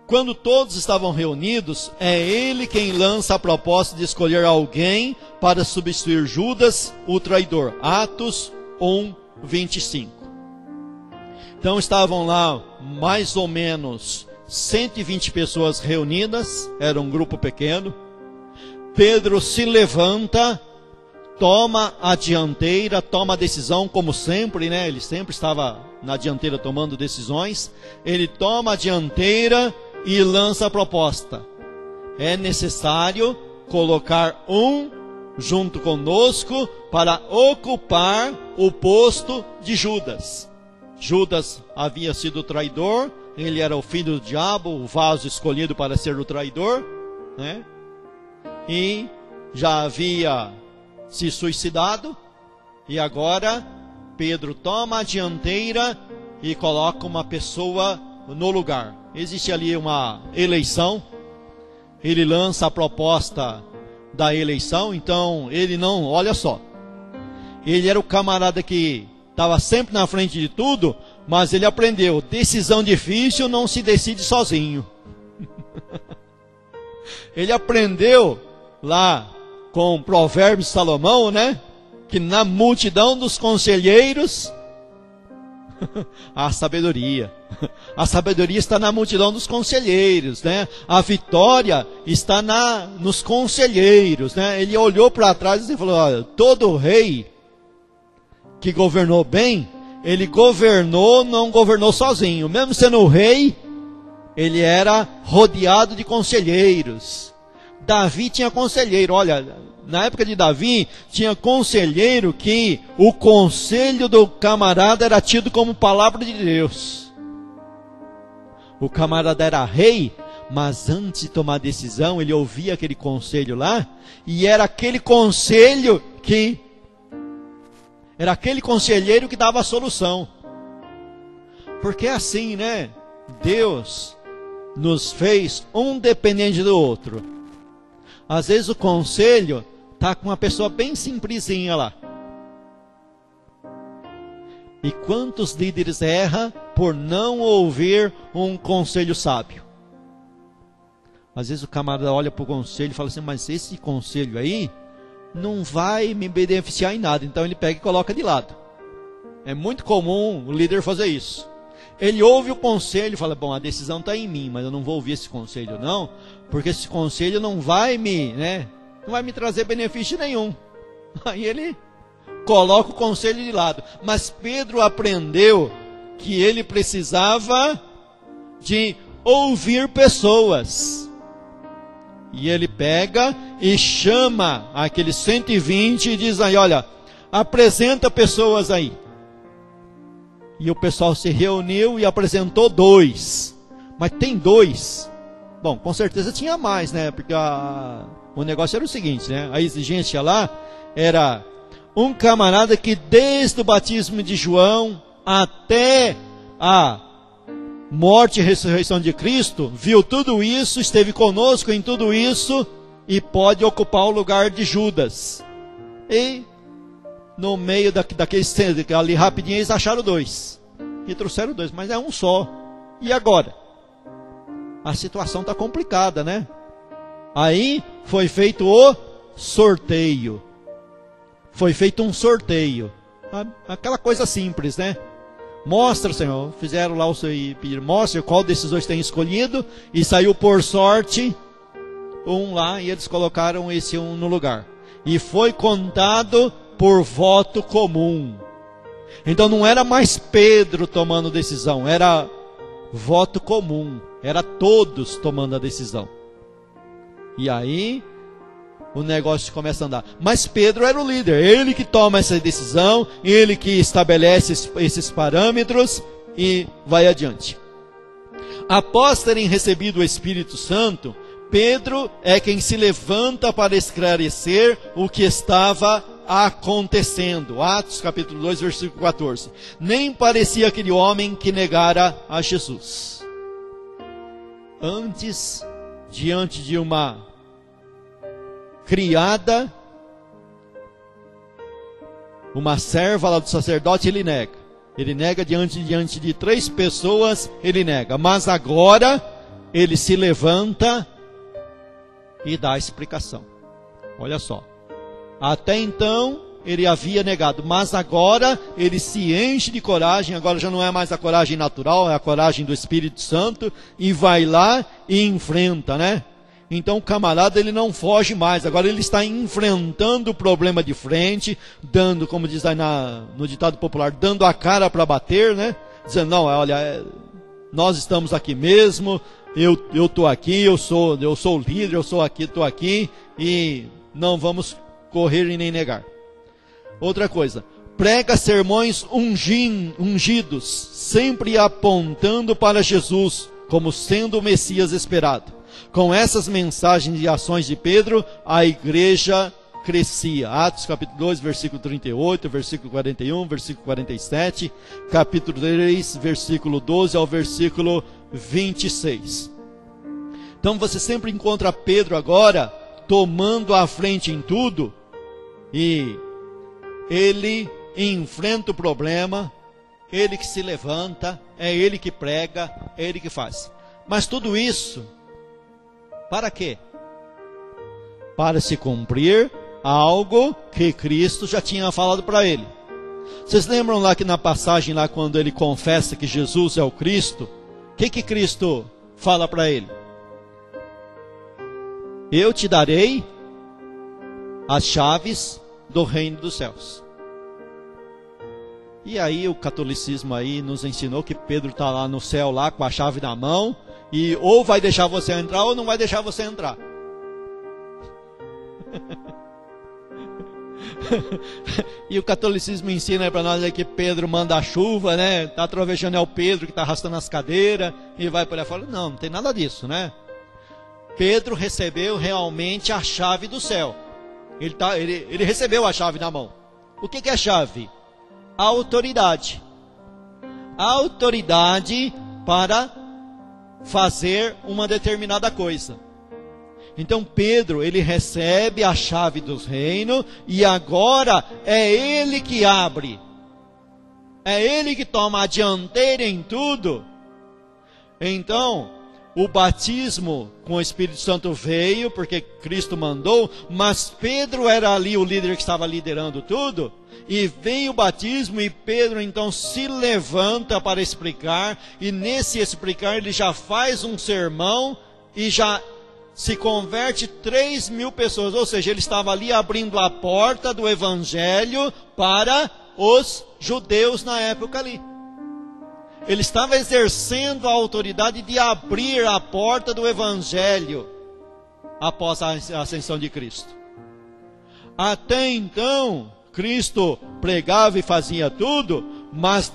Quando todos estavam reunidos, é ele quem lança a proposta de escolher alguém para substituir Judas, o traidor. Atos 1, 25. Então estavam lá mais ou menos 120 pessoas reunidas, era um grupo pequeno. Pedro se levanta, toma a dianteira, toma a decisão, como sempre, né? Ele sempre estava na dianteira tomando decisões. Ele toma a dianteira e lança a proposta. É necessário colocar um junto conosco para ocupar o posto de Judas. Judas havia sido traidor, ele era o filho do diabo, o vaso escolhido para ser o traidor, né? E já havia se suicidado, e agora Pedro toma a dianteira e coloca uma pessoa no lugar. Existe ali uma eleição, ele lança a proposta da eleição, então ele não, olha só, ele era o camarada que estava sempre na frente de tudo, mas ele aprendeu, decisão difícil não se decide sozinho. Ele aprendeu lá com Provérbios de Salomão, né? Que na multidão dos conselheiros, a sabedoria está na multidão dos conselheiros, né? A vitória está nos conselheiros, né? Ele olhou para trás e falou, olha, todo rei que governou bem, ele governou, não governou sozinho. Mesmo sendo o rei, ele era rodeado de conselheiros. Davi tinha conselheiro. Olha, na época de Davi, tinha conselheiro que o conselho do camarada era tido como palavra de Deus. O camarada era rei, mas antes de tomar decisão, ele ouvia aquele conselho lá, e era aquele conselho que era aquele conselheiro que dava a solução. Porque é assim, né? Deus nos fez um dependente do outro. Às vezes o conselho está com uma pessoa bem simplesinha lá. E quantos líderes erram por não ouvir um conselho sábio? Às vezes o camarada olha para o conselho e fala assim, mas esse conselho aí não vai me beneficiar em nada, então ele pega e coloca de lado. É muito comum o líder fazer isso. Ele ouve o conselho e fala, bom, a decisão está em mim, mas eu não vou ouvir esse conselho não, porque esse conselho não vai me trazer benefício nenhum. Aí ele coloca o conselho de lado. Mas Pedro aprendeu que ele precisava de ouvir pessoas. E ele pega e chama aqueles 120 e diz aí, olha, apresenta pessoas aí. E o pessoal se reuniu e apresentou 2. Mas tem 2. Bom, com certeza tinha mais, né? Porque o negócio era o seguinte, né? A exigência lá era um camarada que desde o batismo de João até a morte e ressurreição de Cristo, viu tudo isso, esteve conosco em tudo isso e pode ocupar o lugar de Judas. E no meio daqueles ali rapidinho eles acharam 2 e trouxeram 2, mas é um só. E agora? A situação está complicada, né? Aí foi feito o sorteio. Foi feito um sorteio. Aquela coisa simples, né? Mostra, Senhor, fizeram lá o seu pedir, mostra qual desses 2 tem escolhido, e saiu por sorte um lá, e eles colocaram esse um no lugar. E foi contado por voto comum. Então não era mais Pedro tomando decisão, era voto comum, era todos tomando a decisão. E aí o negócio começa a andar. Mas Pedro era o líder, ele que toma essa decisão, ele que estabelece esses parâmetros e vai adiante. Após terem recebido o Espírito Santo, Pedro é quem se levanta para esclarecer o que estava acontecendo. Atos capítulo 2, versículo 14. Nem parecia aquele homem que negara a Jesus. Antes, diante de uma criada, uma serva lá do sacerdote, ele nega. Ele nega diante de 3 pessoas, ele nega. Mas agora, ele se levanta e dá a explicação. Olha só. Até então, ele havia negado. Mas agora, ele se enche de coragem. Agora já não é mais a coragem natural, é a coragem do Espírito Santo. E vai lá e enfrenta, né? Então o camarada, ele não foge mais, agora ele está enfrentando o problema de frente, dando, como diz aí no ditado popular, dando a cara para bater, né? Dizendo, não, olha, nós estamos aqui mesmo, eu estou aqui, eu sou o líder, eu sou aqui, estou aqui, e não vamos correr e nem negar. Outra coisa, prega sermões ungidos, sempre apontando para Jesus como sendo o Messias esperado. Com essas mensagens e ações de Pedro, a igreja crescia. Atos capítulo 2, versículo 38, versículo 41, versículo 47, capítulo 3, versículo 12 ao versículo 26. Então você sempre encontra Pedro agora tomando a frente em tudo, e ele enfrenta o problema, ele que se levanta, é ele que prega, é ele que faz. Mas tudo isso, para quê? Para se cumprir algo que Cristo já tinha falado para ele. Vocês lembram lá que na passagem lá, quando ele confessa que Jesus é o Cristo, o que Cristo fala para ele? Eu te darei as chaves do reino dos céus. E aí o catolicismo aí nos ensinou que Pedro está lá no céu lá com a chave na mão, e ou vai deixar você entrar ou não vai deixar você entrar. E o catolicismo ensina para nós que Pedro manda a chuva, né? Está trovejando, é o Pedro que está arrastando as cadeiras e vai por aí fora. Não tem nada disso, né? Pedro recebeu realmente a chave do céu. Ele recebeu a chave na mão. O que é chave? A autoridade. A autoridade para fazer uma determinada coisa. Então Pedro, ele recebe a chave dos reinos, e agora é ele que abre. É ele que toma a dianteira em tudo. Então, o batismo com o Espírito Santo veio, porque Cristo mandou, mas Pedro era ali o líder que estava liderando tudo, e veio o batismo, e Pedro então se levanta para explicar, e nesse explicar ele já faz um sermão, e já se converte 3.000 pessoas, ou seja, ele estava ali abrindo a porta do Evangelho para os judeus na época ali. Ele estava exercendo a autoridade de abrir a porta do Evangelho após a ascensão de Cristo. Até então, Cristo pregava e fazia tudo, mas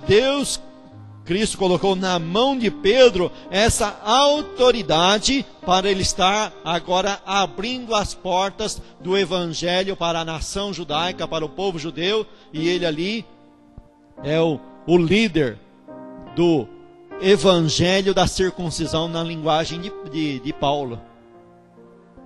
Cristo colocou na mão de Pedro essa autoridade para ele estar agora abrindo as portas do Evangelho para a nação judaica, para o povo judeu, e ele ali é o líder do Evangelho da circuncisão na linguagem de Paulo.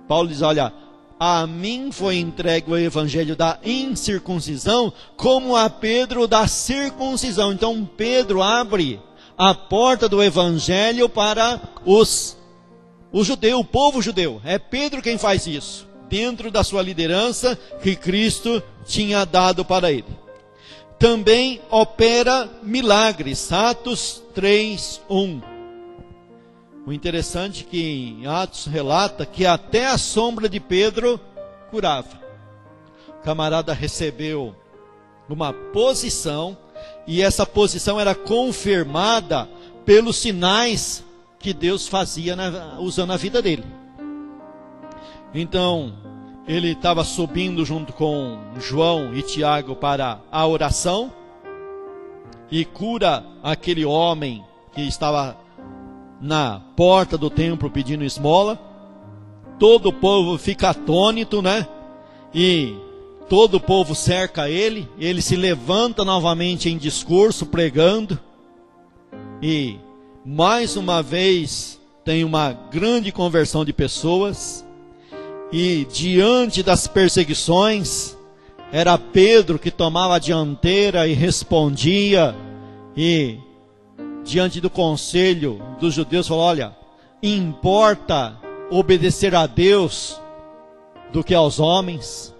Paulo diz, olha, a mim foi entregue o Evangelho da incircuncisão, como a Pedro da circuncisão. Então Pedro abre a porta do Evangelho para o judeu, o povo judeu. É Pedro quem faz isso, dentro da sua liderança que Cristo tinha dado para ele. Também opera milagres, Atos 3:1. O interessante é que em Atos relata que até a sombra de Pedro curava. O camarada recebeu uma posição, e essa posição era confirmada pelos sinais que Deus fazia usando a vida dele. Então, ele estava subindo junto com João e Tiago para a oração, e cura aquele homem que estava na porta do templo pedindo esmola. Todo o povo fica atônito, né? E todo o povo cerca ele. Ele se levanta novamente em discurso, pregando. E mais uma vez tem uma grande conversão de pessoas. E diante das perseguições, era Pedro que tomava a dianteira e respondia. E diante do conselho dos judeus, falou, olha, importa obedecer a Deus do que aos homens.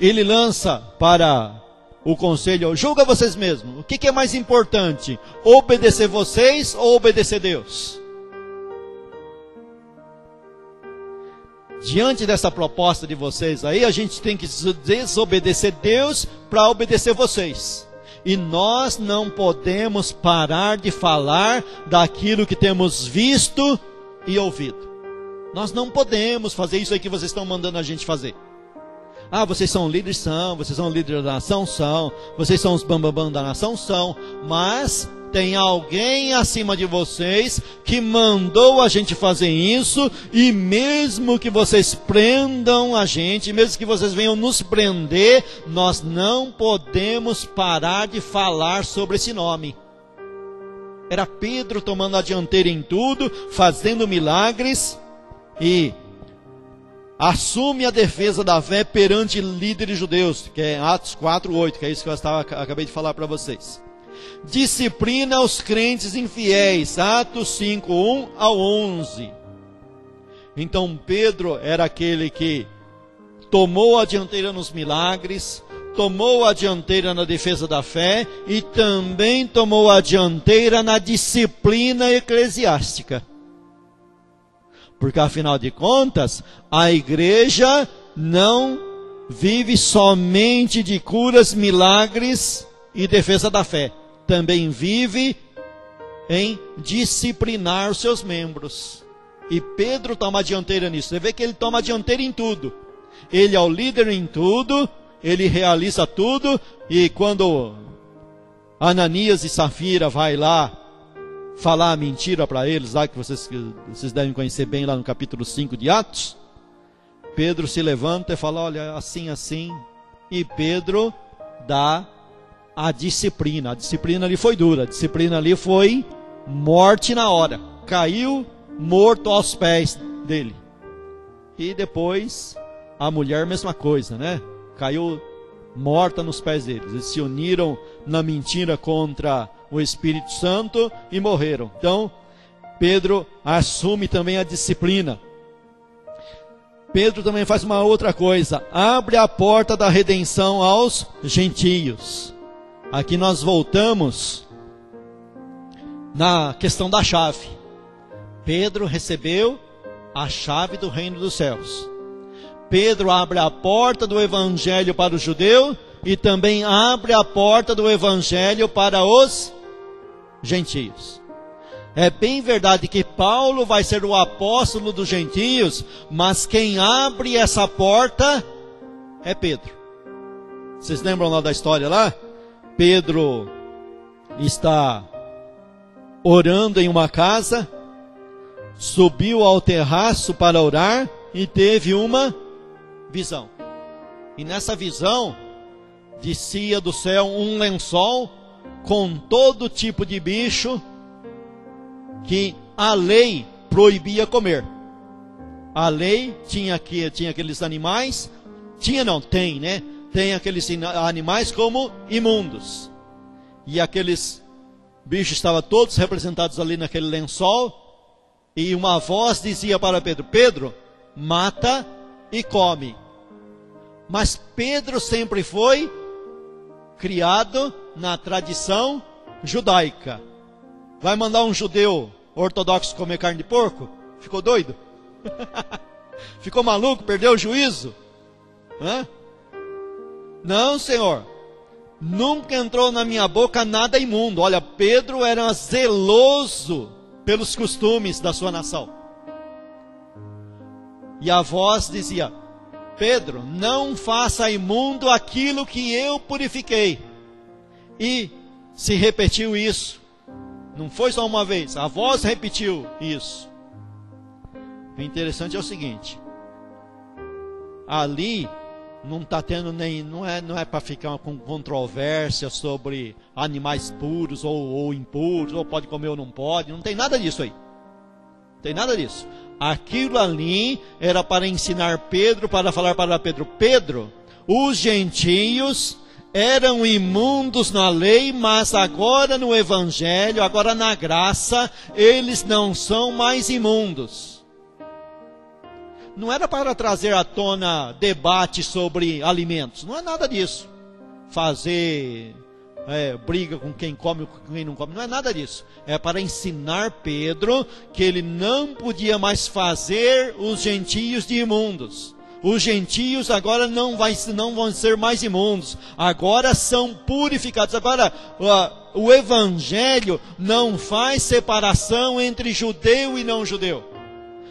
Ele lança para o conselho, julga vocês mesmos, o que é mais importante, obedecer vocês ou obedecer Deus? Diante dessa proposta de vocês aí, a gente tem que desobedecer Deus para obedecer vocês. E nós não podemos parar de falar daquilo que temos visto e ouvido. Nós não podemos fazer isso aí que vocês estão mandando a gente fazer. Ah, vocês são líderes? São. Vocês são líderes da nação? São. Vocês são os bambambam da nação? São. Mas tem alguém acima de vocês que mandou a gente fazer isso, e mesmo que vocês prendam a gente, mesmo que vocês venham nos prender, nós não podemos parar de falar sobre esse nome. Era Pedro tomando a dianteira em tudo, fazendo milagres, e assume a defesa da fé perante líderes judeus, que é Atos 4:8, que é isso que eu acabei de falar para vocês. Disciplina os crentes infiéis, Atos 5:1 ao 11. Então Pedro era aquele que tomou a dianteira nos milagres, tomou a dianteira na defesa da fé e também tomou a dianteira na disciplina eclesiástica. Porque afinal de contas, a igreja não vive somente de curas, milagres e defesa da fé. Também vive em disciplinar os seus membros. E Pedro toma a dianteira nisso. Você vê que ele toma a dianteira em tudo. Ele é o líder em tudo, ele realiza tudo, e quando Ananias e Safira vai lá falar a mentira para eles, lá que vocês devem conhecer bem lá no capítulo 5 de Atos, Pedro se levanta e fala, olha, assim, assim, e Pedro dá a disciplina ali foi dura, a disciplina ali foi morte na hora, caiu morto aos pés dele. E depois a mulher, mesma coisa, né? Caiu morta nos pés deles. Eles se uniram na mentira contra o Espírito Santo e morreram. Então Pedro assume também a disciplina. Pedro também faz uma outra coisa, abre a porta da redenção aos gentios. Aqui nós voltamos na questão da chave. Pedro recebeu a chave do reino dos céus. Pedro abre a porta do evangelho para o judeu e também abre a porta do evangelho para os gentios. É bem verdade que Paulo vai ser o apóstolo dos gentios, mas quem abre essa porta é Pedro. Vocês lembram lá da história lá? Pedro está orando em uma casa, subiu ao terraço para orar e teve uma visão. E nessa visão descia do céu um lençol com todo tipo de bicho que a lei proibia comer. A lei tinha aqueles animais, tem, né? Tem aqueles animais como imundos. E aqueles bichos estavam todos representados ali naquele lençol. E uma voz dizia para Pedro, Pedro, mata e come. Mas Pedro sempre foi criado na tradição judaica. Vai mandar um judeu ortodoxo comer carne de porco? Ficou doido? Ficou maluco? Perdeu o juízo? Hã? Não, Senhor. Nunca entrou na minha boca nada imundo. Olha, Pedro era zeloso pelos costumes da sua nação. E a voz dizia, Pedro, não faça imundo aquilo que eu purifiquei. E se repetiu isso. Não foi só uma vez, a voz repetiu isso. O interessante é o seguinte, ali não está tendo não é para ficar com controvérsia sobre animais puros ou impuros, ou pode comer ou não pode, não tem nada disso aí. Não tem nada disso. Aquilo ali era para ensinar Pedro, para falar para Pedro, Pedro, os gentios eram imundos na lei, mas agora no evangelho, agora na graça, eles não são mais imundos. Não era para trazer à tona debate sobre alimentos, não é nada disso. Fazer briga com quem come ou com quem não come, não é nada disso. É para ensinar Pedro que ele não podia mais fazer os gentios de imundos. Os gentios agora não vão ser mais imundos, agora são purificados. Agora o evangelho não faz separação entre judeu e não judeu.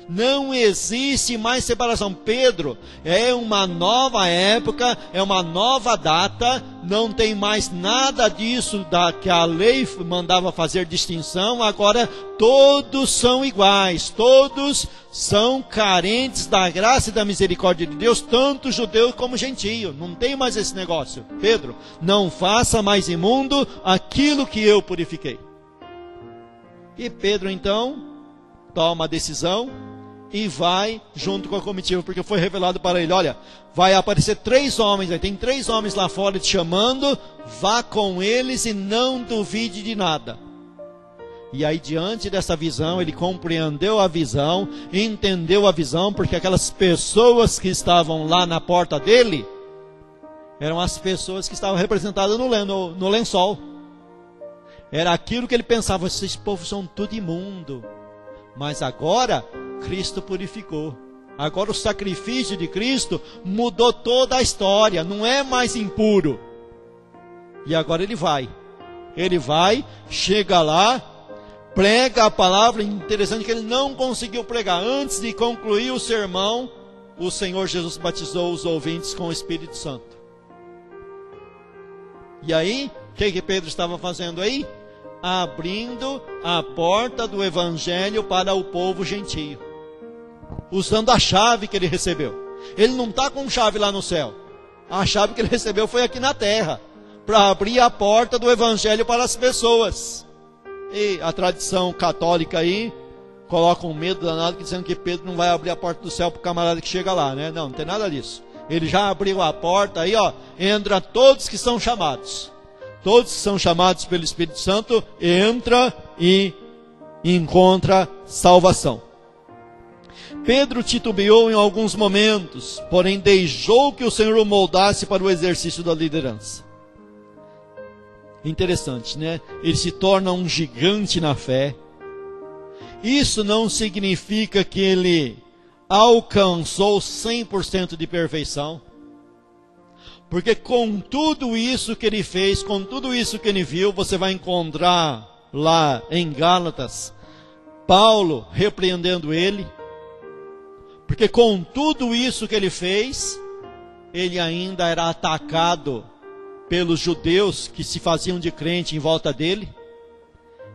Não existe mais separação. Pedro, é uma nova época, é uma nova data, não tem mais nada disso que a lei mandava fazer distinção. Agora todos são iguais, todos são carentes da graça e da misericórdia de Deus, tanto judeu como gentio. Não tem mais esse negócio. Pedro, não faça mais imundo aquilo que eu purifiquei. E Pedro então toma a decisão e vai junto com a comitiva, porque foi revelado para ele: olha, vai aparecer 3 homens, tem 3 homens lá fora te chamando, vá com eles e não duvide de nada. E aí, diante dessa visão, ele compreendeu a visão, entendeu a visão, porque aquelas pessoas que estavam lá na porta dele eram as pessoas que estavam representadas no lençol. Era aquilo que ele pensava: esses povos são tudo imundo. Mas agora Cristo purificou. Agora o sacrifício de Cristo mudou toda a história. Não é mais impuro. E agora ele vai, chega lá, prega a palavra. Interessante que ele não conseguiu pregar. Antes de concluir o sermão, o Senhor Jesus batizou os ouvintes com o Espírito Santo. E aí, o que Pedro estava fazendo aí? Abrindo a porta do evangelho para o povo gentio, usando a chave que ele recebeu. Ele não está com chave lá no céu. A chave que ele recebeu foi aqui na terra, para abrir a porta do evangelho para as pessoas. E a tradição católica aí coloca um medo danado, dizendo que Pedro não vai abrir a porta do céu para o camarada que chega lá, né? Não tem nada disso. Ele já abriu a porta aí, ó, entra todos que são chamados. Todos que são chamados pelo Espírito Santo, entra e encontra salvação. Pedro titubeou em alguns momentos, porém deixou que o Senhor o moldasse para o exercício da liderança. Interessante, né? Ele se torna um gigante na fé. Isso não significa que ele alcançou 100% de perfeição. Porque com tudo isso que ele fez, com tudo isso que ele viu, você vai encontrar lá em Gálatas, Paulo repreendendo ele. Porque com tudo isso que ele fez, ele ainda era atacado pelos judeus que se faziam de crente em volta dele.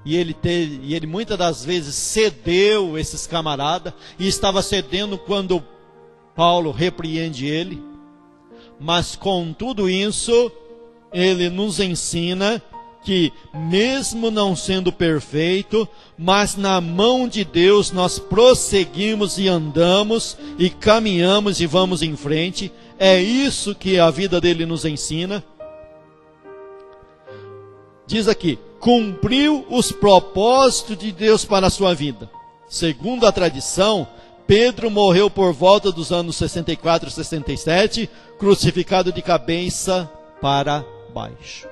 E ele muitas das vezes cedeu esses camaradas, e estava cedendo quando Paulo repreende ele. Mas com tudo isso, ele nos ensina que mesmo não sendo perfeito, mas na mão de Deus nós prosseguimos e andamos e caminhamos e vamos em frente. É isso que a vida dele nos ensina. Diz aqui: cumpriu os propósitos de Deus para a sua vida. Segundo a tradição, Pedro morreu por volta dos anos 64, 67, crucificado de cabeça para baixo.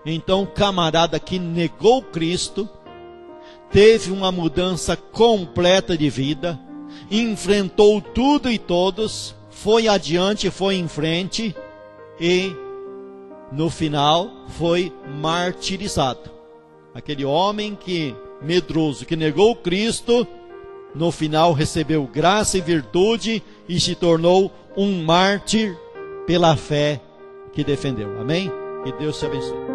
Então o camarada que negou Cristo, teve uma mudança completa de vida, enfrentou tudo e todos, foi adiante, foi em frente e no final foi martirizado. Aquele homem medroso, que negou Cristo, no final recebeu graça e virtude e se tornou um mártir pela fé que defendeu. Amém? Que Deus te abençoe.